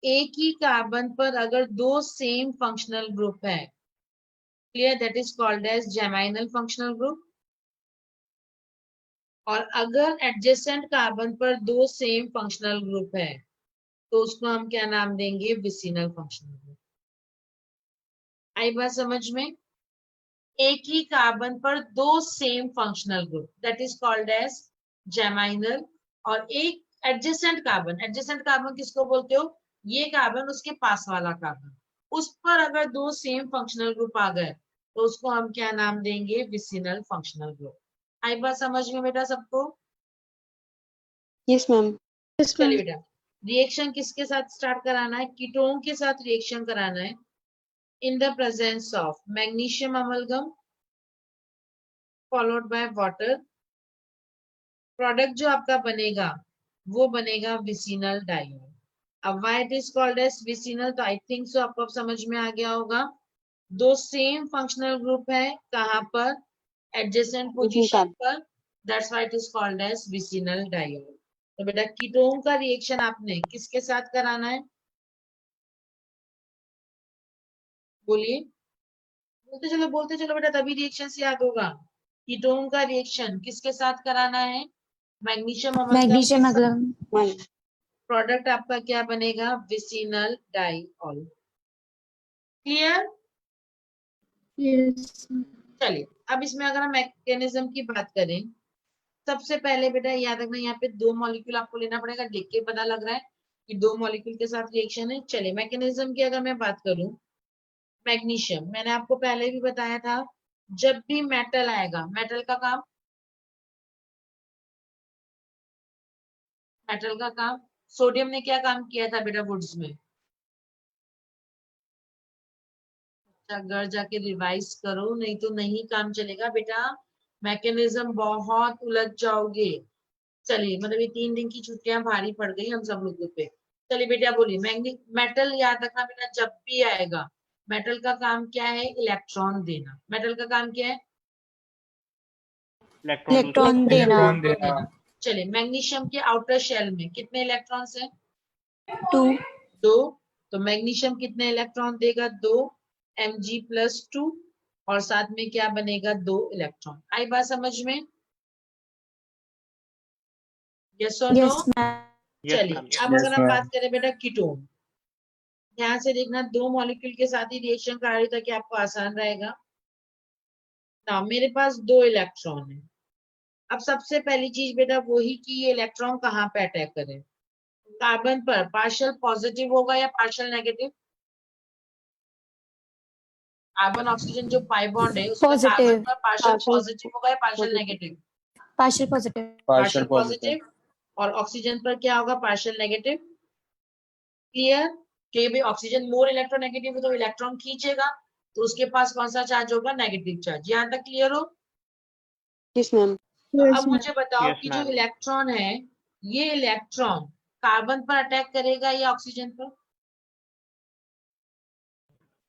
एक ही कार्बन पर अगर दो सेम फंक्शनल ग्रुप है, clear, that is called as geminal functional group. और अगर एडजेसेंट कार्बन पर दो सेम फंक्शनल ग्रुप है तो उसको हम क्या नाम देंगे? Vicinal functional group. आई बात समझ में? एक ही कार्बन पर दो same functional group, that is called as geminal. और एक एडजेसेंट कार्बन, एडजेसेंट कार्बन किसको बोलते हो? ये कार्बन उसके पास वाला कार्बन, उस पर अगर दो सेम फंक्शनल ग्रुप आ गए तो उसको हम क्या नाम देंगे? Vicinal functional group. आई बात समझ में बेटा सबको?
Yes, ma'am.
Yes,
चलिए
ma'am.
बेटा, रिएक्शन किसके साथ स्टार्ट कराना है? कीटोन के साथ रिएक्शन कराना है in the presence of magnesium amalgam followed by water. Product जो आपका बनेगा वो बनेगा विसिनल डायोल। अब why it is called as vicinal, तो आई थिंक सो आपको अब समझ में आ गया होगा। दो सेम फंक्शनल ग्रुप है, कहाँ पर? एडजेसेंट पोजीशन पर, that's why it is called as vicinal diol. तो बेटा कीटोन का रिएक्शन आपने किसके साथ कराना है? बोलिए, बोलते चलो बेटा, तभी रिएक्शन से याद होगा। कीटोन का रिएक्शन किसके साथ कराना है? मैग्नीशियम अमलगम के
मैग्नीशियम
साथ।
अम्लम।
प्रोडक्ट आपका क्या बनेगा? Vicinal diol. क्लियर?
Yes.
चलिए अब इसमें अगर हम मैकेनिज्म की बात करें, सबसे पहले बेटा याद रखना, यहाँ पे दो मॉलिक्यूल आपको लेना पड़ेगा। देख के पता लग रहा है कि दो मॉलिक्यूल के साथ रिएक्शन है। चलिए मैकेनिज्म की अगर मैं बात करूं, मैग्नीशियम मैंने आपको पहले भी बताया था, जब भी मेटल आएगा, मेटल का काम, मेटल का काम, सोडियम ने क्या काम किया था बेटा वुड्स में? घर जाके रिवाइज करो, नहीं तो नहीं काम चलेगा बेटा, मैकेनिज्म बहुत उलझ जाओगे। चलिए मतलब ये 3 दिन की छुट्टियां भारी पड़ गई हम सब लोगों पे। चलिए बेटा बोलिए, मेटल याद रखना बेटा, जब भी आएगा मेटल का काम क्या है? इलेक्ट्रॉन देना। मेटल का काम क्या है?
इलेक्ट्रॉन देना।
चलिए मैग्नीशियम के आउटर शेल में कितने इलेक्ट्रॉन्स हैं?
2।
2। तो मैग्नीशियम कितने इलेक्ट्रॉन देगा? 2 Mg+2, और साथ में क्या बनेगा? 2 इलेक्ट्रॉन। आई बात समझ में? यस और नो?
Yes ma'am.
चलिए अब अगर हम बात करें बेटा कीटोन, ध्यान से देखना, दो मॉलिक्यूल के साथ ही रिएक्शन करा रही, ताकि आपको आसान रहेगा ना। मेरे पास 2 इलेक्ट्रॉन है। अब सबसे पहली चीज बेटा वही कि ये इलेक्ट्रॉन कहाँ पे अटैक करे? कार्बन पर पार्शियल पॉजिटिव होगा या पार्शियल नेगेटिव? कार्बन ऑक्सीजन जो पाई बॉन्ड है उसमें कार्बन
पॉजिटिव।
पर पार्शियल पॉजिटिव होगा या partial negative?
Partial positive.
Partial positive. और ऑक्सीजन पर क्या होगा? Partial negative. क्लियर? कि भाई ऑक्सीजन मोर इलेक्ट्रोनेगेटिव है तो इलेक्ट्रॉन खींचेगा, तो उसके पास कौन सा चार्ज होगा? Negative charge. यहाँ तक क्लियर हो?
Yes, ma'am.
तो
Yes,
अब मुझे बताओ
Yes,
कि जो
ma'am.
इलेक्ट्रॉन है, ये इलेक्ट्रॉन कार्बन पर अटैक करेगा या ऑक्सीजन पर?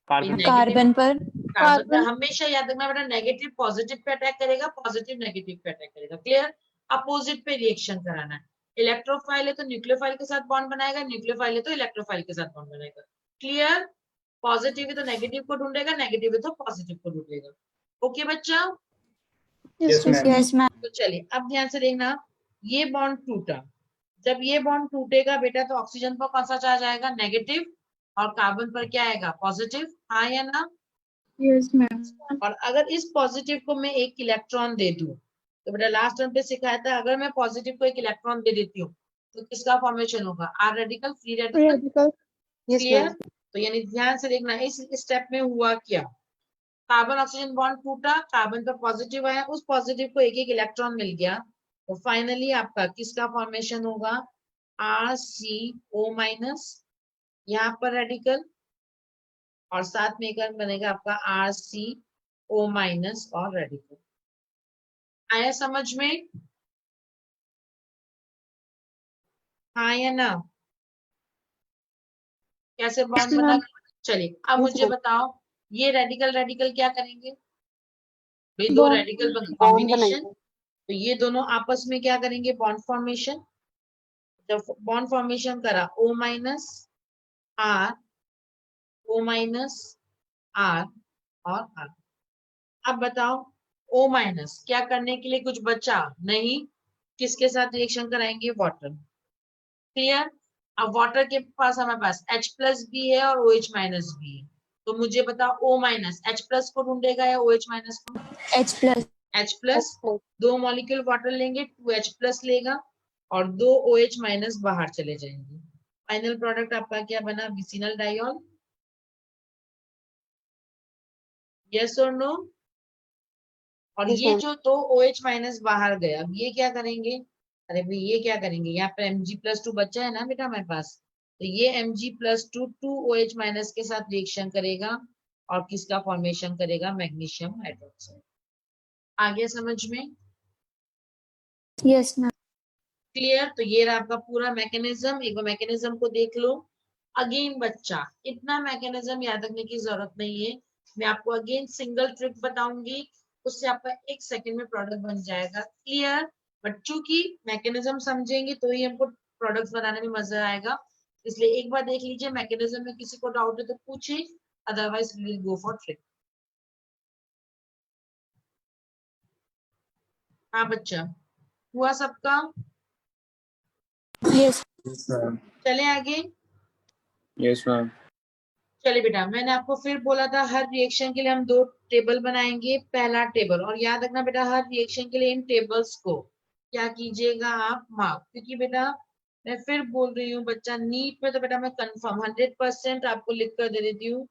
कार्बन
कार्बन पर।
कार्बन पर हमेशा याद रखना बेटा, नेगेटिव पॉजिटिव पे अटैक करेगा, पॉजिटिव नेगेटिव पे अटैक करेगा। क्लियर? अपोजिट पे रिएक्शन कराना है। इलेक्ट्रोफाइल है तो न्यूक्लियोफाइल के साथ बॉन्ड बनाएगा, न्यूक्लियोफाइल है तो इलेक्ट्रोफाइल के साथ बॉन्ड बनाएगा। क्लियर? पॉजिटिव है तो नेगेटिव को ढूंढेगा, नेगेटिव है तो पॉजिटिव को ढूंढेगा। ओके बच्चा?
Yes, ma'am.
Yes ma'am.
तो चलिए अब ध्यान से देखना, ये बॉन्ड टूटा, जब ये बॉन्ड टूटेगा बेटा तो ऑक्सीजन पर कौन सा चार्ज आएगा? नेगेटिव। और कार्बन पर क्या आएगा? पॉजिटिव। हाँ या ना?
Yes, ma'am.
और अगर इस पॉजिटिव को मैं एक इलेक्ट्रॉन दे दूं, तो बेटा लास्ट टर्म पे सिखाया था, अगर मैं पॉजिटिव को एक इलेक्ट्रॉन दे देती हूँ तो किसका फॉर्मेशन होगा? R radical, free radical.
Radical.
Yes,
clear?
ma'am.
तो यानी ध्यान से देखना, इस स्टेप में हुआ क्या? कार्बन ऑक्सीजन बॉन्ड टूटा, कार्बन पर पॉजिटिव आया, उस पॉजिटिव को एक एक इलेक्ट्रॉन मिल गया, तो फाइनली आपका किसका फॉर्मेशन होगा? RCO-, यहाँ पर रेडिकल, और साथ में एक बनेगा आपका RCO- और रेडिकल। आया समझ में? हाँ या ना? कैसे बॉन्ड
Yes,
बना?
ma'am.
चलिए अब
Yes,
मुझे
ma'am.
बताओ, ये रेडिकल रेडिकल क्या करेंगे? भाई दो
Bond.
रेडिकल
Bond
कॉम्बिनेशन,
बनाएंगे.
तो ये दोनों आपस में क्या करेंगे? Bond formation. जब बॉन्ड फॉर्मेशन करा, O-, R, O-, R और R। अब बताओ, O- क्या करने के लिए कुछ बचा नहीं, किसके साथ रिएक्शन कराएंगे? वाटर। क्लियर? अब वाटर के पास हमारे पास H+ भी है और OH- भी है, तो मुझे बताओ O- H+ को ढूंढेगा या OH- को?
H+।
H+, दो मॉलिक्यूल वाटर लेंगे, 2H+ लेगा और 2 OH- बाहर चले जाएंगे। फाइनल प्रोडक्ट आपका क्या बना? Vicinal diol. यस और नो? और
Yes,
ये
ma'am.
जो 2 OH- बाहर गया, अब ये क्या करेंगे? अरे भाई ये क्या करेंगे? यहाँ पर Mg+2 बचा है ना बेटा हमारे पास, तो ये Mg+2 2 OH- के साथ रिएक्शन करेगा और किसका फॉर्मेशन करेगा? Magnesium hydroxide. आगे समझ में
यस मैम।
क्लियर? तो ये रहा आपका पूरा मैकेनिज्म। एक बार मैकेनिज्म को देख लो अगेन बच्चा, इतना मैकेनिज्म याद रखने की जरूरत नहीं है। मैं आपको अगेन सिंगल ट्रिक बताऊंगी, उससे आपका 1 सेकंड में प्रोडक्ट बन जाएगा। क्लियर? बट चूंकि मैकेनिज्म समझेंगे तो ही हमको प्रोडक्ट बनाने में मजा आएगा, इसलिए एक बार देख लीजिए। मैकेनिज्म में किसी को डाउट है तो पूछे, otherwise we will go for trick. हाँ बच्चा, हुआ सबका?
यस।
Yes, ma'am.
चले आगे।
Yes, ma'am.
चलिए बेटा, मैंने आपको फिर बोला था हर रिएक्शन के लिए हम 2 टेबल बनाएंगे। पहला टेबल, और याद रखना बेटा हर रिएक्शन के लिए इन टेबल्स को क्या कीजिएगा आप, मार्क। क्योंकि बेटा मैं फिर बोल रही हूँ बच्चा, नीट में तो बेटा मैं कंफर्म 100% आपको लिख कर दे देती हूँ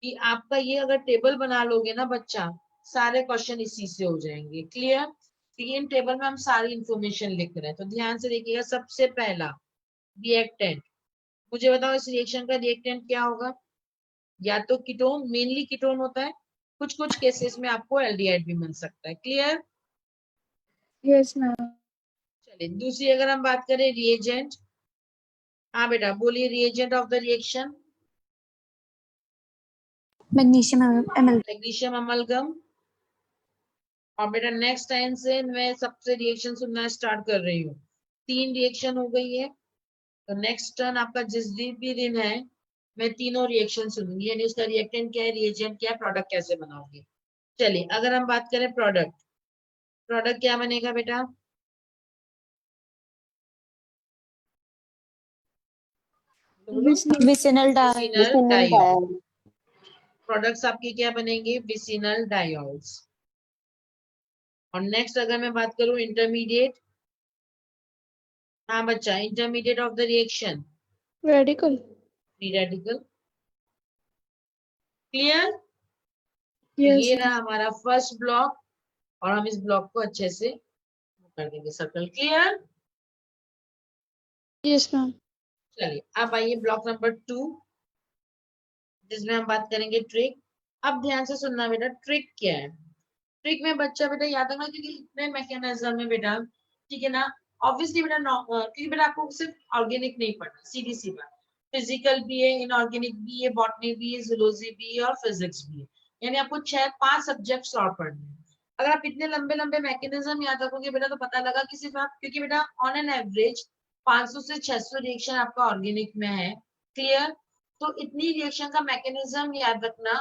कि आपका ये अगर टेबल बना लोगे ना बच्चा, सारे क्वेश्चन इसी से हो जाएंगे। क्लियर? इन टेबल में हम सारी इंफॉर्मेशन लिख रहे हैं, तो ध्यान से देखिएगा। सबसे पहला रिएक्टेंट, मुझे बताओ इस रिएक्शन का रिएक्टेंट क्या होगा? या तो कीटोन, मेनली कीटोन होता है, कुछ कुछ केसेस में आपको एल्डिहाइड भी मिल सकता है। क्लियर?
Yes, ma'am.
चलिए दूसरी अगर हम बात करें रिएजेंट, हाँ बेटा बोलिए, reagent of the reaction.
Magnesium ML.
Magnesium amalgam. और बेटा नेक्स्ट टाइम से मैं सबसे रिएक्शन सुनना स्टार्ट कर रही हूँ। 3 रिएक्शन हो गई है, तो नेक्स्ट टर्न आपका जिस दिन भी दिन है मैं तीनों रिएक्शन सुनूंगी, यानी उसका रिएक्टेंट क्या है, रिएजेंट क्या है, प्रोडक्ट कैसे बनाओगे। चलिए अगर हम बात करें प्रोडक्ट, प्रोडक्ट क्या बनेगा बेटा?
Vicinal die.
Vicinal diol. Products आपके क्या बनेंगे? विसिनल डाइऑल्स। और नेक्स्ट अगर मैं बात करूं इंटरमीडिएट, हाँ बच्चा, intermediate of the reaction,
Radical.
Free radical. Clear?
Yes,
ये
ma'am.
रहा हमारा फर्स्ट ब्लॉक, और हम इस ब्लॉक को अच्छे से कर देंगे सर्कल। क्लियर?
Yes, ma'am.
चलिए अब आइए ब्लॉक नंबर 2, जिसमें हम बात करेंगे ट्रिक। अब ध्यान से सुनना बेटा, ट्रिक क्या है? ट्रिक में बच्चा बेटा याद रखना, क्योंकि इतने मैकेनिज्म है बेटा, ठीक है ना। ऑब्वियसली बेटा क्योंकि बेटा आपको सिर्फ ऑर्गेनिक नहीं पढ़ना, सीधी सी बात, फिजिकल भी है, इनऑर्गेनिक भी है, बॉटनी भी है, जूलॉजी भी है और फिजिक्स भी है, यानी आपको 5 सब्जेक्ट्स और पढ़ने हैं। अगर आप इतने लंबे लंबे मैकेनिज्म याद रखोगे बेटा, तो पता लगा कि सिर्फ आप, क्योंकि बेटा ऑन एन एवरेज 500 से 600 रिएक्शन आपका ऑर्गेनिक में है। क्लियर? तो इतनी रिएक्शन का मैकेनिज्म याद रखना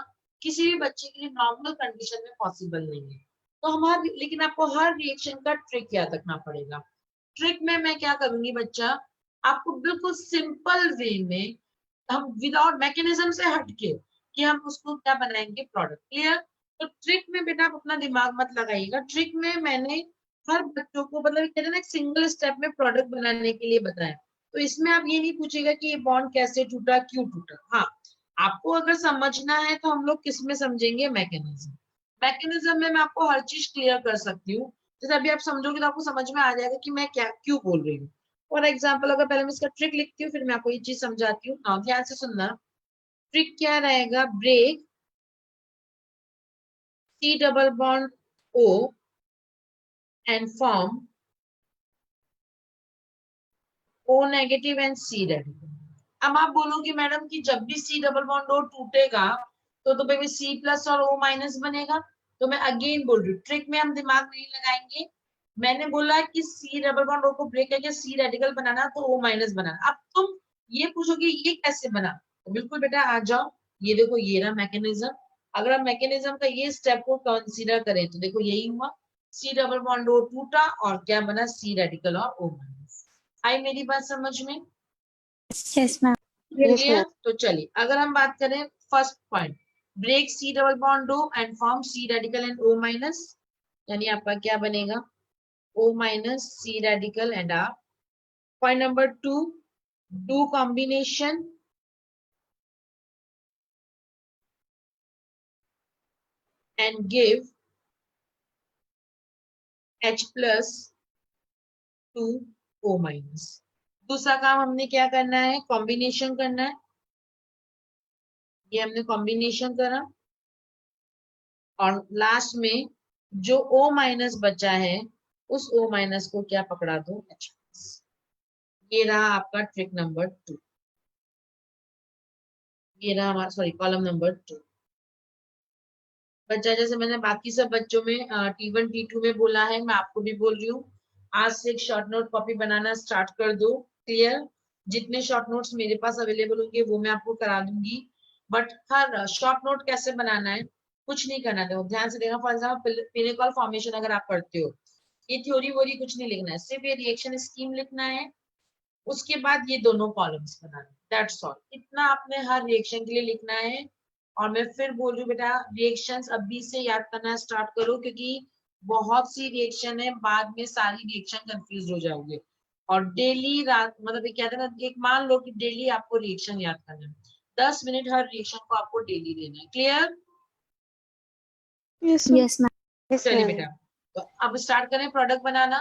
किसी भी बच्चे के लिए नॉर्मल कंडीशन में पॉसिबल नहीं है। तो हमारे, लेकिन आपको हर रिएक्शन का ट्रिक याद रखना पड़ेगा। ट्रिक में मैं क्या करूंगी बच्चा, आपको बिल्कुल सिंपल वे में, हम विदाउट मैकेनिज्म से हटके कि हम उसको क्या बनाएंगे, प्रोडक्ट। क्लियर? तो ट्रिक में बेटा आप अपना दिमाग मत लगाइएगा। ट्रिक में मैंने हर बच्चों को, मतलब कहते हैं ना, एक सिंगल स्टेप में प्रोडक्ट बनाने के लिए बताया। तो इसमें आप ये नहीं पूछेगा कि ये बॉन्ड कैसे टूटा, क्यों टूटा। हाँ, आपको अगर समझना है तो हम लोग किस में समझेंगे, मैकेनिज्म। मैकेनिज्म में मैं आपको हर चीज क्लियर कर सकती हूँ। जैसे अभी आप समझोगे तो आपको समझ में आ जाएगा कि मैं क्या क्यों बोल रही हूँ। फॉर एग्जाम्पल, अगर पहले मैं इसका ट्रिक लिखती हूँ, फिर मैं आपको ये चीज समझाती हूँ। हाँ ध्यान से सुनना। ट्रिक क्या रहेगा? Break C double bond O and form O negative and C radical। अब आप बोलोगे मैडम कि जब भी C डबल बॉन्ड O टूटेगा तो बेबी C प्लस और O माइनस बनेगा। तो मैं अगेन बोल रही हूँ, ट्रिक में हम दिमाग नहीं लगाएंगे। मैंने बोला कि C डबल बॉन्ड O को ब्रेक करके C रेडिकल बनाना, तो O माइनस बनाना। अब तुम ये पूछोगे ये कैसे बना, तो बिल्कुल बेटा आ जाओ, ये देखो ये रहा मैकेनिज्म। अगर हम मैकेनिज्म का ये स्टेप को कंसीडर करें तो देखो यही हुआ, C डबल बॉन्ड O टूटा और क्या बना, C रेडिकल और O माइनस। आई मेरी बात समझ में?
Yes ma'am.
Yes,
clear?
ma'am.
तो चलिए अगर हम बात करें first point, break C double bond O and form C radical and O minus, यानी आपका क्या बनेगा, O minus C radical and R। Point number 2, do combination and give H plus two O minus. दूसरा काम हमने क्या करना है, कॉम्बिनेशन करना है। ये हमने कॉम्बिनेशन करा और लास्ट में जो O माइनस बचा है उस O माइनस को क्या पकड़ा दो H प्लस। ये रहा आपका ट्रिक नंबर 2। ये रहा हमारा सॉरी कॉलम नंबर 2। बच्चा जैसे मैंने बाकी सब बच्चों में T1 T2 में बोला है, मैं आपको भी बोल रही हूँ, आज से एक शॉर्ट नोट कॉपी बनाना स्टार्ट कर दो। क्लियर? जितने शॉर्ट नोट्स मेरे पास अवेलेबल होंगे वो मैं आपको करा दूंगी, बट हर शॉर्ट नोट कैसे बनाना है कुछ नहीं करना है, ध्यान से देखना। फॉर एग्जाम्पल पिनेकॉल फॉर्मेशन अगर आप पढ़ते हो, ये थ्योरी वोरी कुछ नहीं लिखना है, सिर्फ ये रिएक्शन स्कीम लिखना है, उसके बाद ये दोनों कॉलम्स बनाना है, दैट्स ऑल। इतना आपने हर रिएक्शन के लिए लिखना है। और मैं फिर बोल रही हूँ बेटा, रिएक्शंस अभी से याद करना स्टार्ट करो, क्योंकि बहुत सी रिएक्शन है, बाद में सारी रिएक्शन कंफ्यूज हो जाओगे। और डेली रात मतलब ये कहते हैं ना, एक मान लो कि डेली आपको रिएक्शन याद करना है, 10 मिनट हर रिएक्शन को आपको डेली देना है। Clear?
Yes, ma'am.
Yes ma'am.
Yes,
चलिए
ma'am.
बेटा, तो अब स्टार्ट करें प्रोडक्ट बनाना।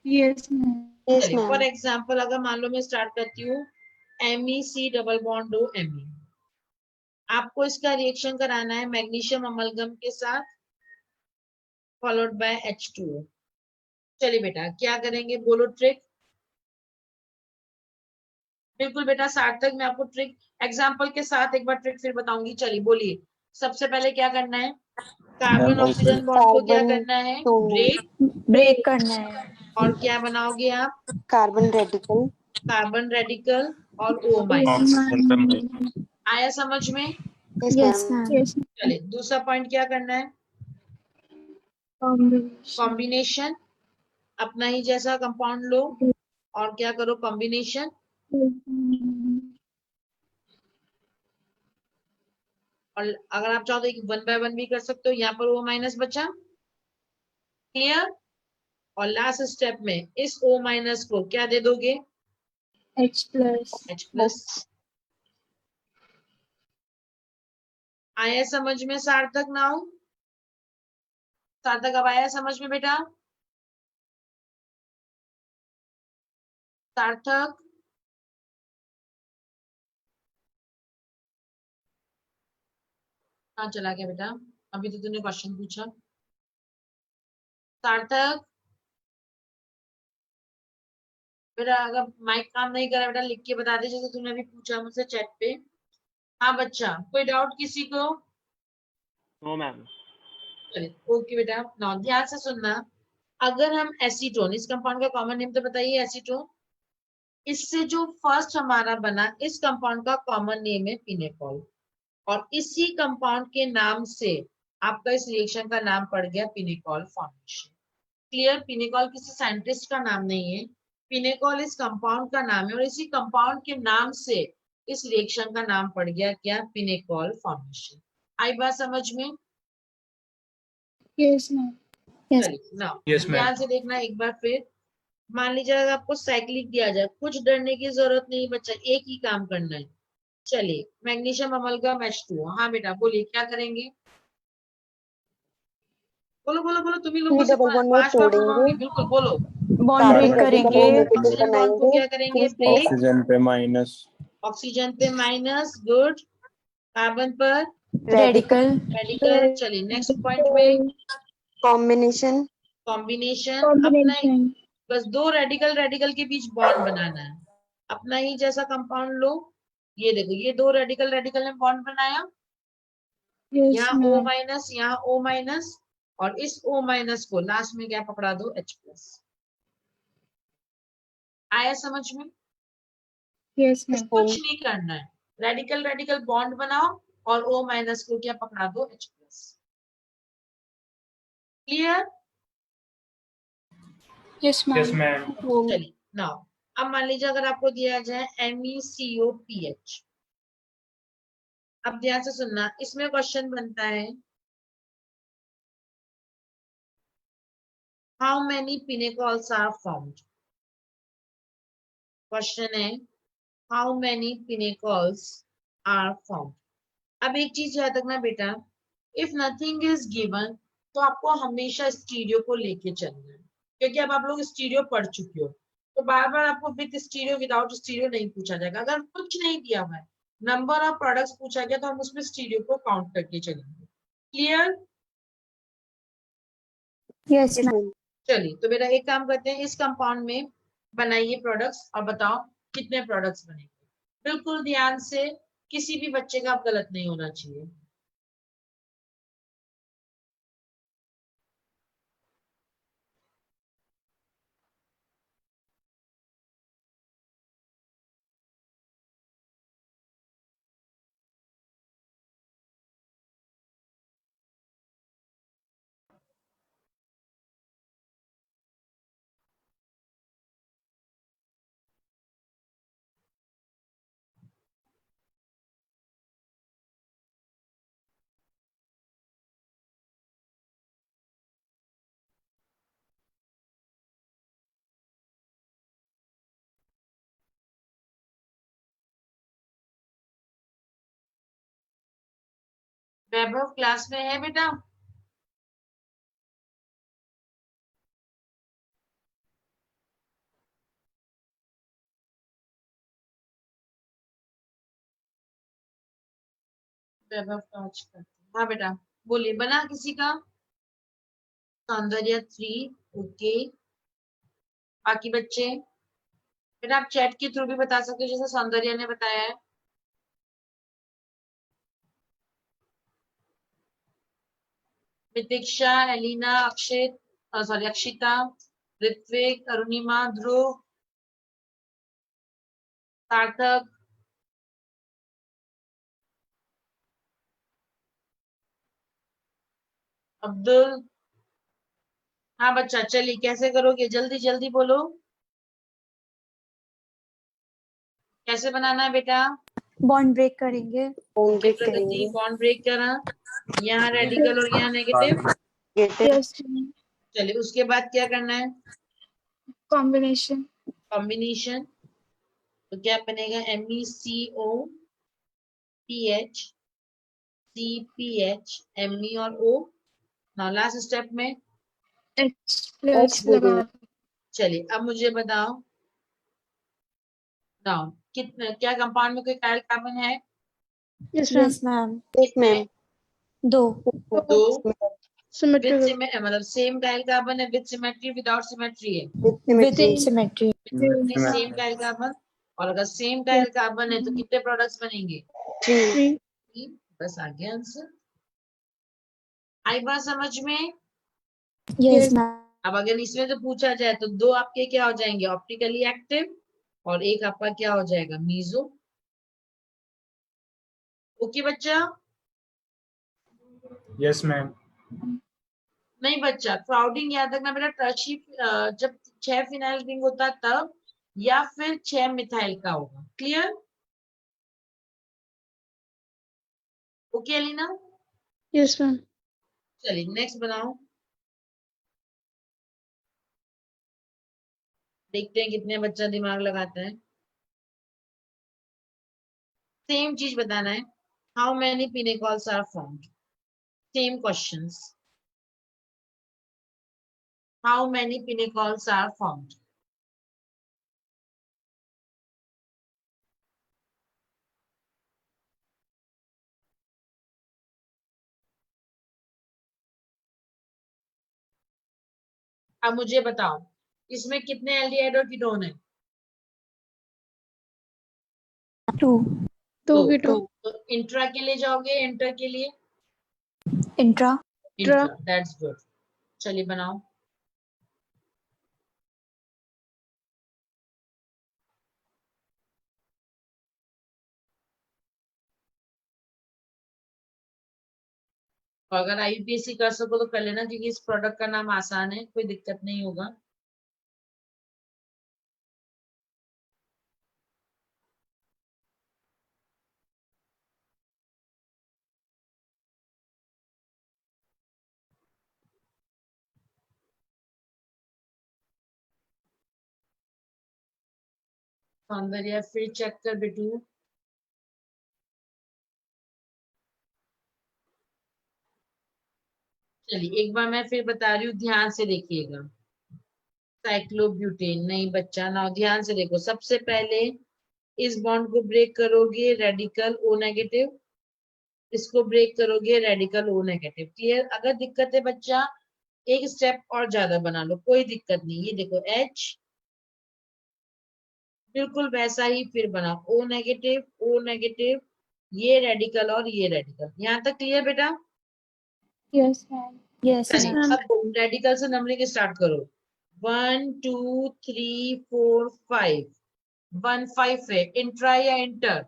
Yes, ma'am.
Yes,
चलिए फॉर
ma'am.
एग्जाम्पल अगर मान लो मैं स्टार्ट करती हूँ MEC double bond O Me, आपको इसका रिएक्शन कराना है मैग्नीशियम अमलगम के साथ फॉलोड बाय H2O। चलिए बेटा क्या करेंगे, बोलो ट्रिक। बिल्कुल बेटा सार्थक, मैं आपको ट्रिक एग्जांपल के साथ एक बार ट्रिक फिर बताऊंगी। चलिए बोलिए, सबसे पहले क्या करना है, कार्बन
Ma'am,
ऑक्सीजन बॉन्ड को क्या
Carbon
करना है,
to
ब्रेक।
ब्रेक करना है।
और क्या बनाओगे आप,
carbon radical.
कार्बन रेडिकल और O
Yes,
माइनस।
ma'am.
आया समझ में?
Yes,
yes
ma'am.
Ma'am.
Yes, ma'am.
चलिए दूसरा पॉइंट क्या करना है,
Combination.
कॉम्बिनेशन। अपना ही जैसा कंपाउंड लो और क्या करो, कॉम्बिनेशन। और अगर आप चाहो तो एक 1 बाय 1 भी कर सकते हो, यहाँ पर O माइनस बचा। क्लियर? और लास्ट स्टेप में इस O माइनस को क्या दे दोगे,
H plus.
H plus. आया समझ में सार्थक? नाउ सार्थक अब आया समझ में बेटा? सार्थक कहाँ चला गया बेटा, अभी तो तूने क्वेश्चन पूछा। सार्थक बेटा अगर माइक काम नहीं कर रहा बेटा लिख के बता दे, जैसे तूने अभी पूछा मुझसे चैट पे। हाँ बच्चा, कोई डाउट किसी को?
No ma'am.
चलिए ओके बेटा, ना ध्यान से सुनना। अगर हम एसीटोन, इस कंपाउंड का कॉमन नेम तो बताइए एसीटोन, इससे जो फर्स्ट हमारा बना इस कंपाउंड का कॉमन नेम है पिनेकॉल, और इसी कंपाउंड के नाम से आपका इस रिएक्शन का नाम पड़ गया पिनेकॉल फॉर्मेशन। क्लियर? पिनेकॉल किसी साइंटिस्ट का नाम नहीं है, पिनेकॉल इस कंपाउंड का नाम है, और इसी कंपाउंड के नाम से इस रिएक्शन का नाम पड़ गया क्या, पिनेकॉल फॉर्मेशन। आई बात समझ में?
Yes, ma'am.
यस।
चलिए ना
Yes, ma'am.
ध्यान से देखना एक बार फिर। मान लीजिए अगर आपको साइक्लिक दिया जाए, कुछ डरने की जरूरत नहीं बच्चा, एक ही काम करना है। चलिए मैग्नीशियम अमलगम H2O। हाँ बेटा बोलिए क्या करेंगे, बोलो बोलो बोलो, तुम ही लोगों
C
से
double bond में
5 बार
तोड़ेंगे,
बुलवाऊंगी, बिल्कुल बोलो।
Bond
carbon
break
carbon
radical
करेंगे।
और नेगेटिव
ऑक्सीजन बॉन्ड को
बनाएंगे,
क्या करेंगे,
फिर
ब्रेक।
ऑक्सीजन पे माइनस।
ऑक्सीजन पे माइनस, गुड। कार्बन पर
रेडिकल
रेडिकल।
रेडिकल। चलिए नेक्स्ट पॉइंट में
कॉम्बिनेशन,
कॉम्बिनेशन। अपना ही
Combination.
बस दो रेडिकल रेडिकल के बीच बॉन्ड बनाना है, अपना ही जैसा कंपाउंड लो। ये देखो ये दो रेडिकल रेडिकल ने बॉन्ड बनाया,
Yes,
यहाँ O
ma'am.
माइनस, यहाँ O माइनस, और इस O माइनस को लास्ट में क्या पकड़ा दो, H प्लस। आया समझ में?
Yes, ma'am.
कुछ नहीं करना है, रेडिकल रेडिकल बॉन्ड बनाओ और O माइनस को क्या पकड़ा दो, H plus. Clear?
Yes, ma'am.
Yes, ma'am.
चलिए नाउ अब मान लीजिए अगर आपको दिया जाए MECOPH, अब ध्यान से सुनना, इसमें क्वेश्चन बनता है how many pinacols are formed. Question है how many pinacols are formed. अब एक चीज याद रखना बेटा, इफ नथिंग इज गिवन तो आपको हमेशा स्टीरियो को लेके चलना है, क्योंकि अब आप लोग स्टीरियो पढ़ चुके हो, तो बार बार आपको विद स्टीरियो विदाउट स्टीरियो नहीं पूछा जाएगा। अगर कुछ नहीं दिया हुआ है, नंबर ऑफ प्रोडक्ट्स पूछा गया, तो हम उसमें स्टीरियो को काउंट करके चलेंगे। Clear?
Yes,
Yes,
ma'am.
ma'am.
चलिए तो बेटा एक काम करते हैं, इस कंपाउंड में बनाइए प्रोडक्ट्स और बताओ कितने प्रोडक्ट्स बनेंगे। बिल्कुल ध्यान से, किसी भी बच्चे का गलत नहीं होना चाहिए। वैभव क्लास में है बेटा? वैभव कांच करते हैं। हाँ बेटा बोलिए, बना किसी का? सौंदर्य 3, ओके। बाकी बच्चे बेटा आप चैट के थ्रू भी बता सकते हो, जैसे सौंदर्य ने बताया है। प्रतीक्षा, एलिना, अक्षित, सॉरी अक्षिता, ऋत्विक, अरुणिमा, ध्रुव, सार्थक, अब्दुल। हाँ बच्चा चलिए, कैसे करोगे? जल्दी जल्दी बोलो, कैसे बनाना है बेटा?
बॉन्ड ब्रेक करेंगे।
Bond break
प्रगति
करेंगे.
बॉन्ड ब्रेक करा, यहाँ रेडिकल और यहाँ नेगेटिव।
Negative.
Yes, ma'am.
चलिए उसके बाद क्या करना है?
Combination.
कॉम्बिनेशन। तो क्या बनेगा? MECO PH CPH Me और O। नाउ लास्ट स्टेप में
H plus
H
लगा.
चलिए अब मुझे बताओ नाउ कितने, क्या कंपाउंड में कोई काइल कार्बन है?
Yes, ma'am.
Yes ma'am.
Yes, ma'am.
2।
दो
Symmetrical.
मतलब सेम काइल कार्बन है, विद सिमेट्री विदाउट सिमेट्री है?
With
with
symmetry.
Symmetry.
Same Kyle carbon. और अगर सेम काइल कार्बन है तो कितने प्रोडक्ट्स बनेंगे?
3.
3.
बस आ गया आंसर। आई बात समझ में?
Yes ma'am.
अब अगर इसमें तो पूछा जाए तो दो आपके क्या हो जाएंगे? ऑप्टिकली एक्टिव, और एक आपका क्या हो जाएगा? मीजो। ओके बच्चा?
Yes, ma'am.
नहीं बच्चा, क्राउडिंग याद रखना बेटा, टर्शी जब 6 फिनाइल रिंग होता तब, या फिर 6 मिथाइल का होगा। Clear? Okay Alina?
Yes, ma'am.
चलिए नेक्स्ट बनाओ, देखते हैं कितने बच्चा दिमाग लगाता है। सेम चीज बताना है, how many pinacols are formed. Same questions, how many pinacols are formed. अब मुझे बताओ इसमें कितने एल्डिहाइड और कीटोन है?
2।
2
दो।
कीटोन.
तो इंट्रा के लिए जाओगे, इंटर के लिए?
इंट्रा।
Intra, that's good. चलिए बनाओ। और अगर IUPAC कर सको तो कर लेना, क्योंकि इस प्रोडक्ट का नाम आसान है, कोई दिक्कत नहीं होगा। सौंदर्य फिर चेक कर बेटू। चलिए एक बार मैं फिर बता रही हूँ, ध्यान से देखिएगा। साइक्लोब्यूटेन नहीं बच्चा, ना ध्यान से देखो। सबसे पहले इस बॉन्ड को ब्रेक करोगे, रेडिकल O नेगेटिव, इसको ब्रेक करोगे, रेडिकल O नेगेटिव। क्लियर? अगर दिक्कत है बच्चा एक स्टेप और ज्यादा बना लो, कोई दिक्कत नहीं। ये देखो H बिल्कुल वैसा ही फिर बना, O नेगेटिव, ये रेडिकल और ये रेडिकल। यहाँ तक क्लियर बेटा?
Yes, ma'am.
yes
चलिए
ma'am.
अब रेडिकल से नंबरिंग स्टार्ट करो। 1 2 3 4 5, 1 5 है, इंट्रा या इंटर?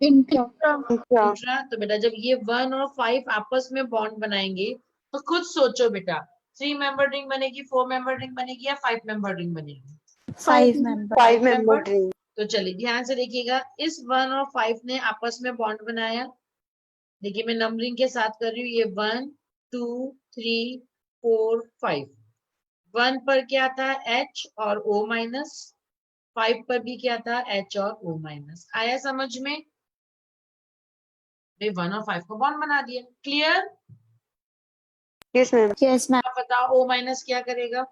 Intra.
Intra,
intra. तो बेटा जब ये 1 और 5 आपस में बॉन्ड बनाएंगे तो खुद सोचो बेटा, 3 मेंबर रिंग बनेगी, 4 मेंबर रिंग बनेगी या 5 मेंबर रिंग बनेगी?
5 member.
5
member?
Member ring.
तो चलिए ध्यान से देखिएगा, इस 1 और 5 ने आपस में बॉन्ड बनाया। देखिए मैं नंबरिंग के साथ कर रही हूँ, ये 1 2 3 4 5। 1 पर क्या था, H और O माइनस, 5 पर भी क्या था, H और O माइनस। आया समझ में? 1 और 5 को बॉन्ड बना दिया। Clear?
Yes ma'am.
yes ma'am.
अब बताओ O माइनस क्या करेगा?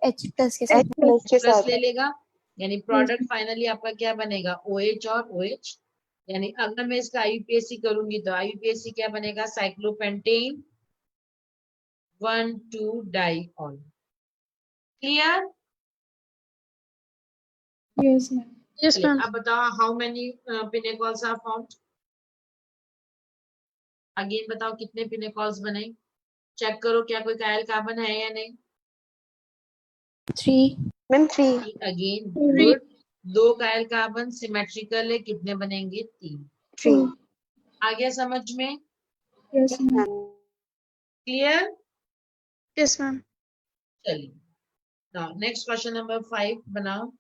H plus के
H
साथ
प्लस के
प्लस
साथ
ले लेगा, यानी प्रोडक्ट फाइनली आपका क्या बनेगा, OH और OH। यानी अगर मैं इसका IUPAC करूंगी तो IUPAC क्या बनेगा, cyclopentane 1 2 diol. Clear?
Yes, ma'am. Yes,
चलिए
ma'am.
अब बताओ how many pinacols are found? Again बताओ कितने पिनेकॉल्स बने? चेक करो क्या कोई कायल कार्बन है या नहीं।
3.
मैम 3।
Again
Three.
गुड। 2 कायल कार्बन सिमेट्रिकल है, कितने बनेंगे, 3।
3।
आ गया समझ में?
Yes,
yes
ma'am.
Ma'am.
Clear?
Yes, ma'am.
चलिए नाउ नेक्स्ट क्वेश्चन नंबर 5 बनाओ।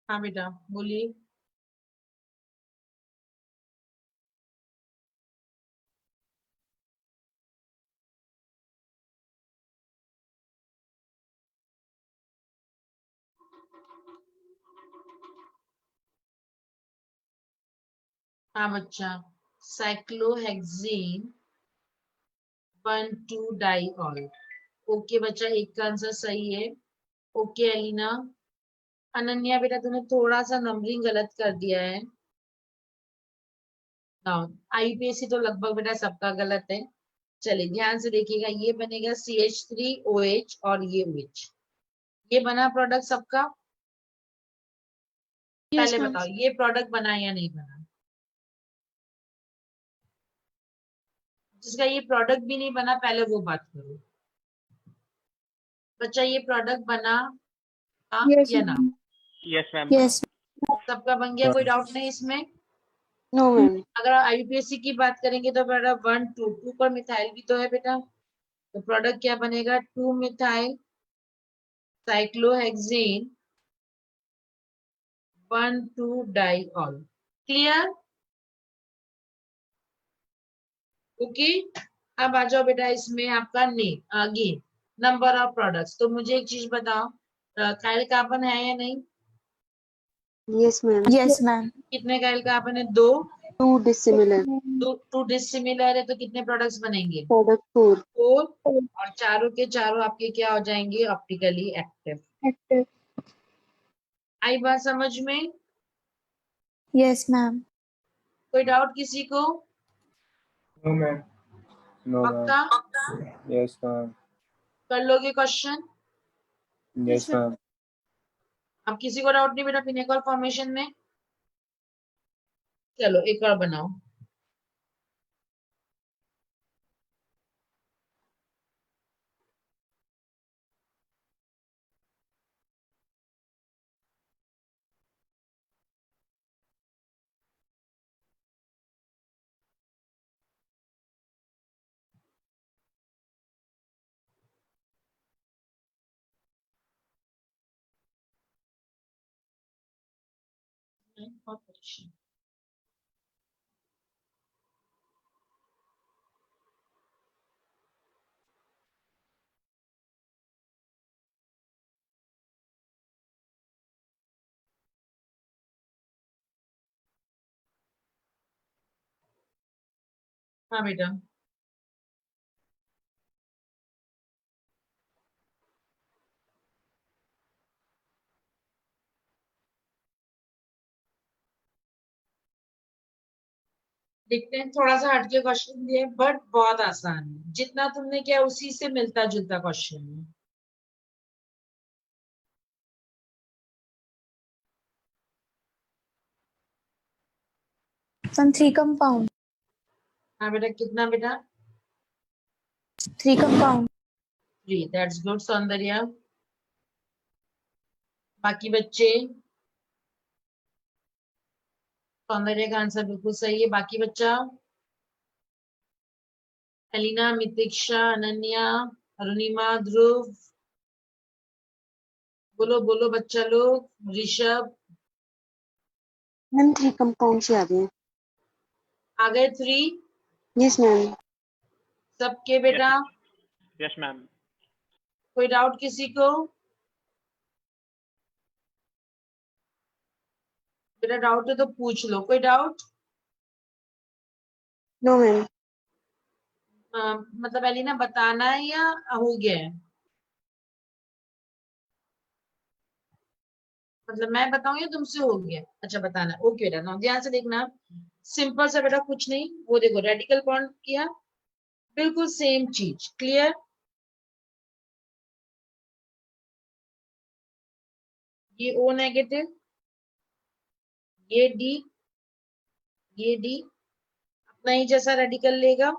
हाँ बेटा बोलिए। हाँ बच्चा, साइक्लोहेक्सेन 1 2 डाइऑल। ओके बच्चा, एक का आंसर सही है। Okay Elina. अनन्या बेटा तूने थोड़ा सा नंबरिंग गलत कर दिया है। IUPAC तो लगभग बेटा सबका गलत है। चलिए ध्यान से देखिएगा, ये बनेगा CH3OH और ये OH। ये बना प्रोडक्ट सबका?
Yes,
पहले
ma'am.
बताओ ये प्रोडक्ट बना या नहीं बना? जिसका ये प्रोडक्ट भी नहीं बना पहले वो बात करो। बच्चा ये प्रोडक्ट बना
Yes,
या ना?
ma'am.
Yes, ma'am.
yes
सबका बन गया, कोई डाउट नहीं इसमें?
No ma'am.
अगर IUPAC की बात करेंगे तो बेटा 1 2 2 पर मिथाइल भी तो है बेटा, तो प्रोडक्ट क्या बनेगा, 2 methyl cyclohexane 1 2 diol. Clear? Okay. अब आ जाओ बेटा इसमें आपका name again number of products. तो मुझे एक चीज बताओ, काइल कार्बन है या नहीं?
Yes ma'am.
yes ma'am.
कितने काइल कार्बन है, 2।
2 डिसिमिलर।
2 डिसिमिलर है तो कितने प्रोडक्ट्स बनेंगे,
प्रोडक्ट 4।
4। और चारों के चारों आपके क्या हो जाएंगे, ऑप्टिकली एक्टिव।
Active.
आई बात समझ में?
yes ma'am.
कोई डाउट किसी को?
No, ma'am. No, ma'am.
पक्का
Yes, ma'am.
कर लोगे क्वेश्चन?
Yes, ma'am.
अब किसी को डाउट नहीं बेटा पिनेकल फॉर्मेशन में? चलो एक और बनाओ। हाँ बेटा देखते हैं, थोड़ा सा हटके क्वेश्चन दिए बट बहुत आसान है, जितना तुमने किया उसी से मिलता जुलता क्वेश्चन है।
सन 3 कंपाउंड।
हाँ बेटा कितना बेटा?
3 कंपाउंड।
3, that's good Soundarya. बाकी बच्चे? सौंदर्य का आंसर बिल्कुल सही है। बाकी बच्चा? एलिना, मितिक्षा, अनन्या, अरुणिमा, ध्रुव, बोलो बोलो बच्चा लोग। ऋषभ
मैम 3 कंपाउंड्स याद है।
आ गए 3
यस मैम।
सबके बेटा?
Yes, ma'am.
कोई डाउट किसी को? बेटा डाउट है तो पूछ लो। कोई डाउट?
No ma'am.
मतलब एलिना बताना है या हो गया है? मतलब मैं बताऊं या तुमसे हो गया? अच्छा बताना है। ओके बेटा ना ध्यान से देखना। सिंपल सा बेटा कुछ नहीं, वो देखो रेडिकल बॉन्ड किया, बिल्कुल सेम चीज। क्लियर? ये O नेगेटिव, ये D, ये D अपना ही जैसा रेडिकल लेगा,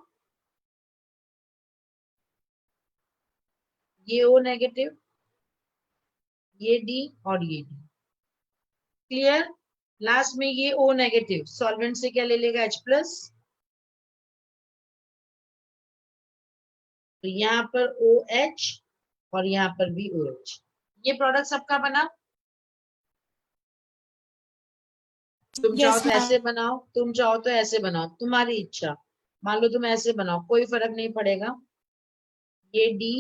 ये O नेगेटिव, ये D और ये D। क्लियर? लास्ट में ये O नेगेटिव सॉल्वेंट से क्या ले लेगा? H plus. तो यहाँ पर OH और यहाँ पर भी OH। ये प्रोडक्ट सबका बना। तुम चाहो
यस
तो
मैम।
ऐसे बनाओ, तुम चाहो तो ऐसे बनाओ, तुम्हारी इच्छा। मान लो तुम ऐसे बनाओ, कोई फर्क नहीं पड़ेगा। ये D,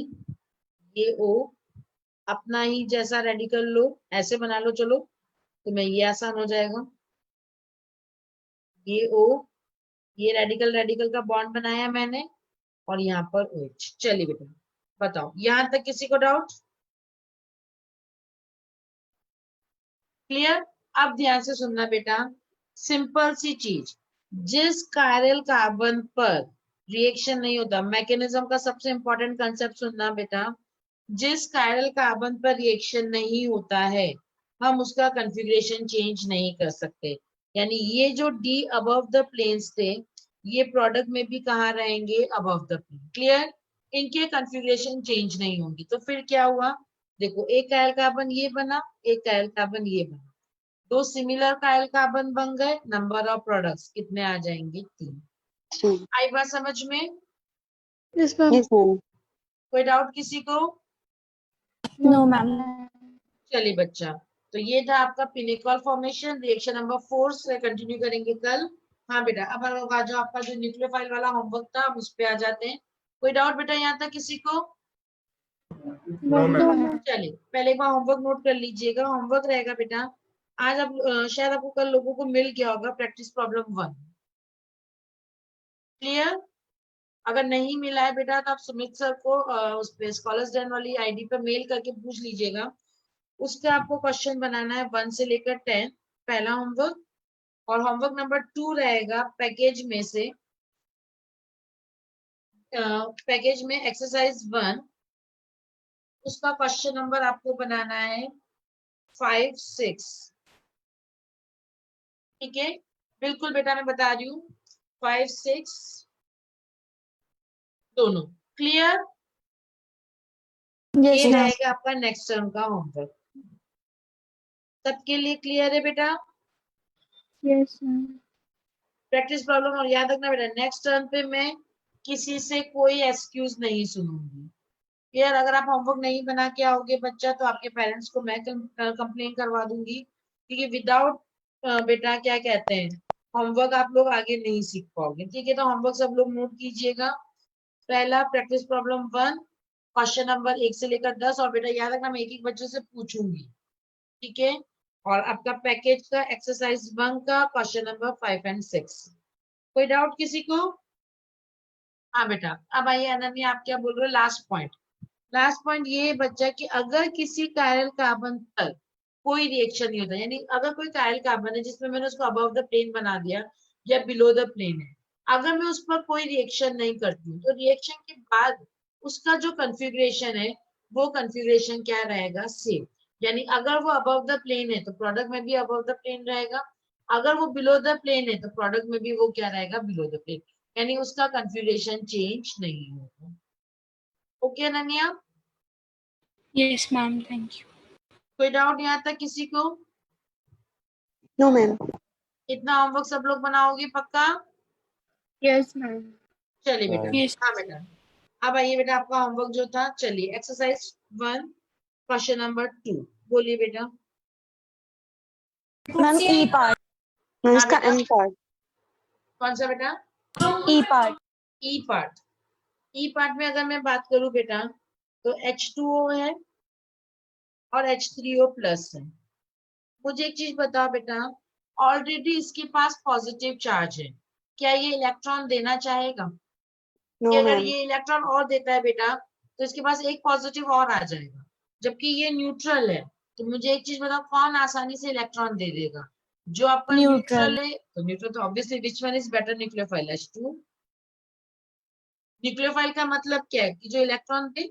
ये O अपना ही जैसा रेडिकल लो, ऐसे बना लो। चलो तुम्हें ये आसान हो जाएगा। ये O, ये रेडिकल रेडिकल का बॉन्ड बनाया मैंने और यहाँ पर OH। चलिए बेटा बताओ, यहां तक किसी को डाउट? क्लियर? अब ध्यान से सुनना बेटा, सिंपल सी चीज, जिस कायरल कार्बन पर रिएक्शन नहीं होता, मैकेनिज्म का सबसे इंपॉर्टेंट कंसेप्ट सुनना बेटा, जिस कायरल कार्बन पर रिएक्शन नहीं होता है हम उसका कॉन्फ़िगरेशन चेंज नहीं कर सकते। यानी ये जो D अबव द प्लेन्स थे, ये प्रोडक्ट में भी कहाँ रहेंगे? Above the plane. क्लियर? इनके कॉन्फ़िगरेशन चेंज नहीं होंगी। तो फिर क्या हुआ? देखो एक कायल कार्बन ये बना, एक कायल कार्बन ये बना, दो सिमिलर कायल कार्बन बन गए। नंबर ऑफ प्रोडक्ट्स कितने आ जाएंगे? 3।
3।
आई बात समझ में?
Yes, ma'am.
Yes ma'am.
कोई डाउट किसी को?
No ma'am.
चलिए बच्चा, तो ये था आपका पिनेकॉल फॉर्मेशन। रिएक्शन नंबर 4 से कंटिन्यू करेंगे कल। हाँ बेटा अब आ जाओ, आपका जो न्यूक्लियोफाइल वाला होमवर्क था हम उस पे आ जाते हैं। कोई डाउट बेटा यहाँ तक किसी को?
No, ma'am.
चलिए पहले एक बार होमवर्क नोट कर लीजिएगा। होमवर्क रहेगा बेटा आज अब शायद आपको कल लोगों को मिल गया होगा, प्रैक्टिस प्रॉब्लम 1। क्लियर? अगर नहीं मिला है बेटा तो आप सुमित सर को उस पे स्कॉलर्स डन वाली आईडी पे मेल करके पूछ लीजिएगा। उसका आपको क्वेश्चन बनाना है 1 से लेकर 10, पहला होमवर्क। और होमवर्क नंबर 2 रहेगा पैकेज में से पैकेज में एक्सरसाइज 1, उसका क्वेश्चन नंबर आपको बनाना है 5, 6। ठीक है, बिल्कुल बेटा मैं बता रही हूँ, 5, 6 दोनों क्लियर।
यस
ये
मैम।
रहेगा आपका नेक्स्ट टर्म का होमवर्क। सबके लिए क्लियर है बेटा?
Yes, ma'am.
Practice problem. और याद रखना बेटा, नेक्स्ट टर्म पे मैं किसी से कोई एक्सक्यूज नहीं सुनूंगी। क्लियर? अगर आप होमवर्क नहीं बना के आओगे बच्चा, तो आपके पेरेंट्स को मैं कंप्लेन करवा दूंगी, क्योंकि विदाउट बेटा क्या कहते हैं, होमवर्क आप लोग आगे नहीं सीख पाओगे। ठीक है, तो होमवर्क सब लोग नोट कीजिएगा। पहला प्रैक्टिस प्रॉब्लम 1, क्वेश्चन नंबर 1 से लेकर 10। और बेटा याद रखना, मैं एक एक बच्चे से पूछूंगी। ठीक है, और आपका पैकेज का एक्सरसाइज 1 का क्वेश्चन नंबर 5 और 6। कोई डाउट किसी को? हाँ बेटा, अब आइए अनन्या, आप क्या बोल रहे हो? Last point. लास्ट पॉइंट ये बच्चा कि अगर किसी कायरल कार्बन पर कोई रिएक्शन नहीं होता, यानी अगर कोई कायरल कार्बन है जिसमें मैंने उसको अबव द प्लेन बना दिया या बिलो द प्लेन है, अगर मैं उस पर कोई रिएक्शन नहीं करती हूँ, तो रिएक्शन के बाद उसका जो कन्फिग्रेशन है वो कन्फिग्रेशन क्या रहेगा? सेम। यानी अगर वो अबव द प्लेन है तो प्रोडक्ट में भी अबव द प्लेन रहेगा, अगर वो बिलो द प्लेन है तो प्रोडक्ट में भी वो क्या रहेगा? Below the plane. यानी उसका कन्फिग्रेशन चेंज नहीं होगा। Okay Ananya?
Yes, ma'am. Thank you.
कोई डाउट यहाँ तक किसी को?
No ma'am.
इतना होमवर्क सब लोग बनाओगे पक्का?
Yes, ma'am.
चलिए बेटा।
हाँ।
Yes.
हाँ बेटा, अब आइए बेटा, आपका होमवर्क जो था, चलिए एक्सरसाइज 1 क्वेश्चन नंबर 2 बोलिए बेटा।
मैम ई पार्ट।
मैम
हाँ
इसका
बेटा,
एम पार्ट।
कौन सा बेटा?
ई पार्ट।
ई पार्ट। ई पार्ट में अगर मैं बात करूं बेटा, तो H2O है और H3O प्लस है। मुझे एक चीज बताओ बेटा, ऑलरेडी इसके पास पॉजिटिव चार्ज है, क्या ये इलेक्ट्रॉन देना चाहेगा?
नो
कि अगर
मैम।
ये इलेक्ट्रॉन और देता है बेटा, तो इसके पास एक पॉजिटिव और आ जाएगा, जबकि ये न्यूट्रल है। तो मुझे एक चीज बताओ, कौन आसानी से इलेक्ट्रॉन दे देगा? जो आपका
न्यूट्रल।
न्यूट्रल है। तो न्यूट्रल तो obviously which one is better nucleophile? H2। Nucleophile का मतलब क्या है? कि जो इलेक्ट्रॉन दे।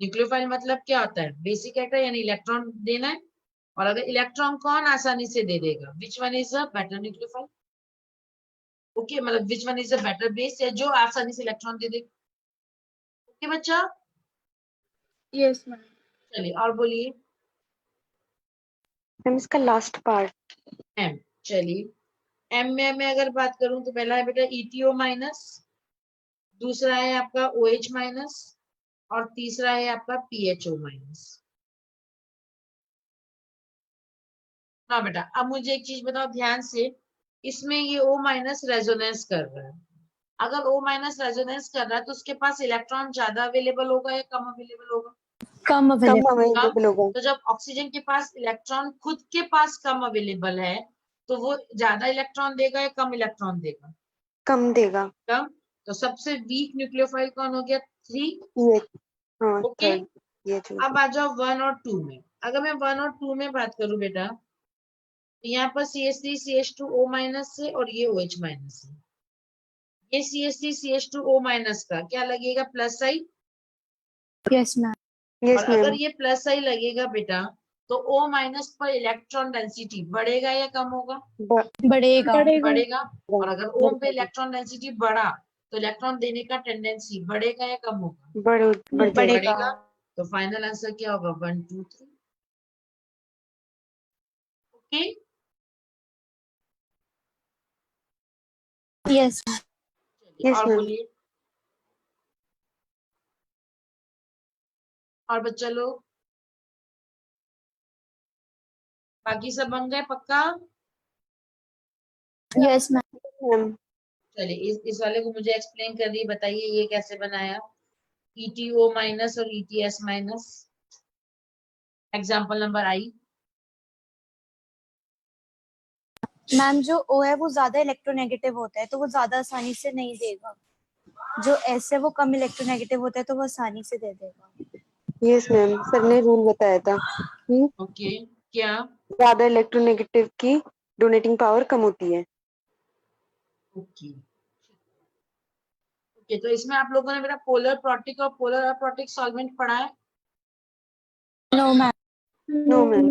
न्यूक्लियोफाइल मतलब क्या होता है? बेसिक कैरेक्टर, यानी इलेक्ट्रॉन देना है। और अगर इलेक्ट्रॉन कौन आसानी से दे देगा? Which one is a better nucleophile? Okay, मतलब which one is a better base, या जो आसानी से इलेक्ट्रॉन दे दे। ओके बच्चा?
Yes, ma'am.
चलिए और बोलिए।
मैम इसका लास्ट पार्ट।
एम। चलिए एम में मैं अगर बात करूं, तो पहला है बेटा ETO माइनस, दूसरा है आपका OH माइनस, और तीसरा है आपका PHO माइनस। हाँ बेटा, अब मुझे एक चीज बताओ ध्यान से, इसमें ये O माइनस रेजोनेंस कर रहा है। अगर O माइनस रेजोनेंस कर रहा है, तो उसके पास इलेक्ट्रॉन ज्यादा अवेलेबल होगा या कम अवेलेबल होगा?
कम
कम
अवेलेबल।
अवेलेबल होगा।
तो जब ऑक्सीजन के पास इलेक्ट्रॉन खुद के पास कम अवेलेबल है, तो वो ज्यादा इलेक्ट्रॉन देगा या कम इलेक्ट्रॉन देगा?
कम देगा।
कम। तो सबसे वीक न्यूक्लियोफाइल कौन हो गया? 3।
ये हाँ
ओके,
थर्ड। ये जो
अब आ जाओ 1 और 2 में। अगर मैं 1 और 2 में बात करूं बेटा, तो यहाँ पर CH3 CH2O माइनस है और ये OH माइनस है। ये CH3 CH2O माइनस का क्या लगेगा? Plus sign.
Yes ma'am.
और
यस
अगर
मैम।
ये प्लस साइन लगेगा बेटा, तो O माइनस पर इलेक्ट्रॉन डेंसिटी बढ़ेगा या कम होगा?
बढ़ेगा।
बढ़ेगा। और अगर O पे इलेक्ट्रॉन डेंसिटी बढ़ा, तो इलेक्ट्रॉन देने का टेंडेंसी बढ़ेगा या कम होगा?
बढ़ बढ़ जाएगा।
बढ़ेगा। तो फाइनल आंसर क्या होगा? 1 2 3। Okay,
yes.
चलिए
यस
और
मैम।
बोलिए। और बच्चा लोग बाकी सब बन गए पक्का?
Yes ma'am.
मैम
चलिए इस वाले को मुझे एक्सप्लेन कर दी, बताइए ये कैसे बनाया? ETO माइनस और ETS माइनस। एग्जाम्पल नंबर आई।
मैम जो O है वो ज्यादा इलेक्ट्रोनेगेटिव होता है, तो वो ज्यादा आसानी से नहीं देगा। जो S है वो कम इलेक्ट्रोनेगेटिव होता है, तो वो आसानी से दे देगा।
यस मैम, सर ने रूल बताया था कि
ओके, क्या?
ज्यादा इलेक्ट्रोनेगेटिव की डोनेटिंग पावर कम होती है।
ओके, ओके, तो इसमें आप लोगों ने मेरा पोलर प्रोटिक और पोलर अप्रोटिक सॉल्वेंट पढ़ा है?
No ma'am.
No, ma'am.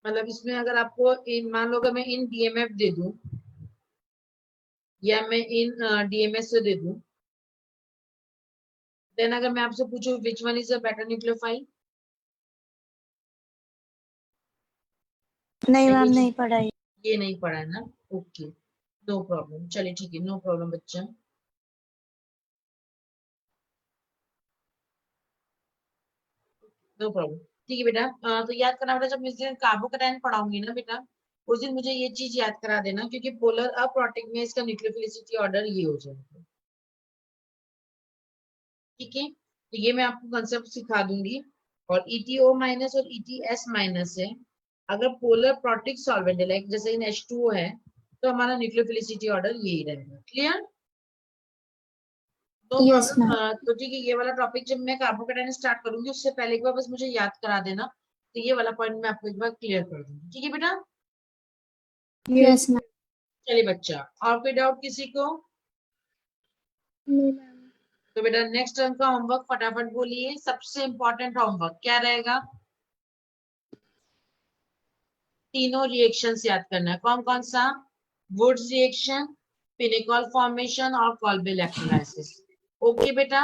मतलब इसमें अगर आपको इन, मान लो अगर मैं इन डीएमएफ दे दूं या मैं इन डीएमएस से दे दूं, देन अगर मैं आपसे पूछूं विच one is a better nucleophile?
नहीं मैम, नहीं पढ़ाई।
ये नहीं पढ़ा है ना? ओके, नो प्रॉब्लम, चलिए ठीक है, नो प्रॉब्लम बच्चा। नो प्रॉब्लम, ठीक है बेटा। तो याद करना बेटा, जब मैं इस दिन कार्बोकैटायन पढ़ाऊंगी ना बेटा, उस दिन मुझे ये चीज याद करा देना, क्योंकि पोलर अप्रोटिक में इसका न्यूक्लियोफिलिसिटी ऑर्डर ये हो जाएगा। ठीक है, तो ये मैं आपको कंसेप्ट सिखा दूंगी। और ETO माइनस और ETS माइनस है, अगर पोलर प्रोटिक सॉल्वेंट है, लाइक जैसे इन H2O है, तो हमारा न्यूक्लियोफिलिसिटी ऑर्डर यही रहेगा। क्लियर? No
Yes,
problem. तो ठीक है, ये वाला टॉपिक जब मैं कार्बोकैटायन स्टार्ट करूंगी उससे पहले एक बार बस मुझे याद करा देना, तो ये वाला पॉइंट मैं आपको एक बार क्लियर कर दूंगी। ठीक है बेटा?
Yes ma'am.
चलिए बच्चा, और कोई डाउट किसी को?
No, ma'am.
तो बेटा नेक्स्ट टर्म का होमवर्क फटाफट बोलिए। सबसे इंपॉर्टेंट होमवर्क क्या रहेगा? तीनों रिएक्शंस याद करना है। कौन कौन सा? वुड्स रिएक्शन, पिनिकॉल फॉर्मेशन और कॉल्बे इलेक्ट्रोलाइसिस। ओके बेटा?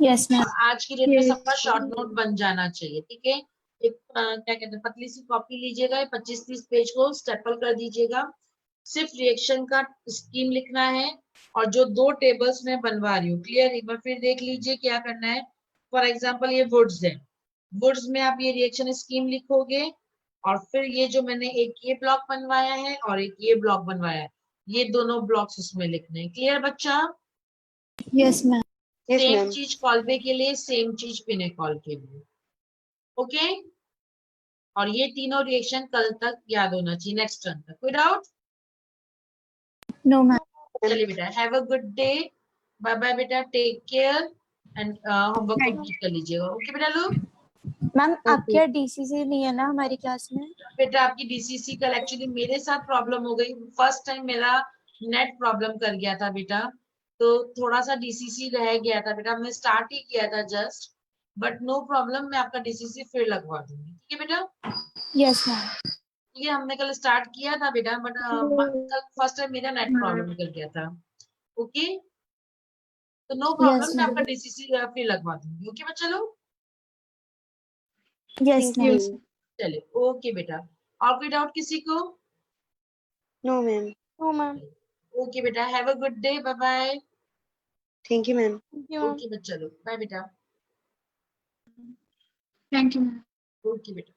Yes ma'am.
और आज की डेट में
Yes.
सबका शॉर्ट नोट बन जाना चाहिए। ठीक है, एक क्या कहते हैं, पतली सी कॉपी लीजिएगा, 25-30 पेज को स्टेपल कर दीजिएगा। सिर्फ रिएक्शन का स्कीम लिखना है, और जो 2 टेबल्स मैं बनवा रही हूँ, क्लियर? एक बार फिर देख लीजिए क्या करना है। फॉर एग्जाम्पल ये वुड्स है, वुड्स में आप ये रिएक्शन स्कीम लिखोगे, और फिर ये जो मैंने एक ये ब्लॉक बनवाया है और एक ये ब्लॉक बनवाया है, ये दोनों ब्लॉक्स उसमें लिखने हैं। क्लियर बच्चा?
Yes ma'am.
Yes,
same
ma'am.
चीज कॉल्बे के लिए, सेम चीज पिनेकॉल के लिए। ओके, और ये तीनों रिएक्शन कल तक याद होना चाहिए, नेक्स्ट टर्म तक। कोई डाउट?
No ma'am.
चलिए बेटा, have a good day, bye bye बेटा, take care, and homework complete कर लीजिएगा। ओके बेटा लोग?
मैम आपके यहाँ DCC नहीं है ना हमारी क्लास में?
बेटा आपकी DCC कल एक्चुअली मेरे साथ प्रॉब्लम हो गई, फर्स्ट टाइम मेरा नेट प्रॉब्लम कर गया था बेटा, तो थोड़ा सा DCC रह गया था बेटा, हमने स्टार्ट ही किया था जस्ट, बट नो प्रॉब्लम, मैं आपका DCC फिर लगवा दूंगी। ठीक है बेटा?
Yes ma'am.
ये हमने कल स्टार्ट किया था बेटा, बट कल फर्स्ट टाइम मेरा नेट प्रॉब्लम कर गया था। ओके, तो नो प्रॉब्लम,
यस
मैं
मैम।
आपका DCC फिर लगवा दूंगी। ओके बच्चा लोग?
Yes
Thank
ma'am.
you.
चलिए, ओके बेटा। और कोई डाउट किसी को?
No, ma'am.
No ma'am.
Okay बेटा, have a good day, bye bye.
Thank you, ma'am.
Okay बच्चा लोग, बाय बेटा।
Thank you, ma'am.
ओके बेटा।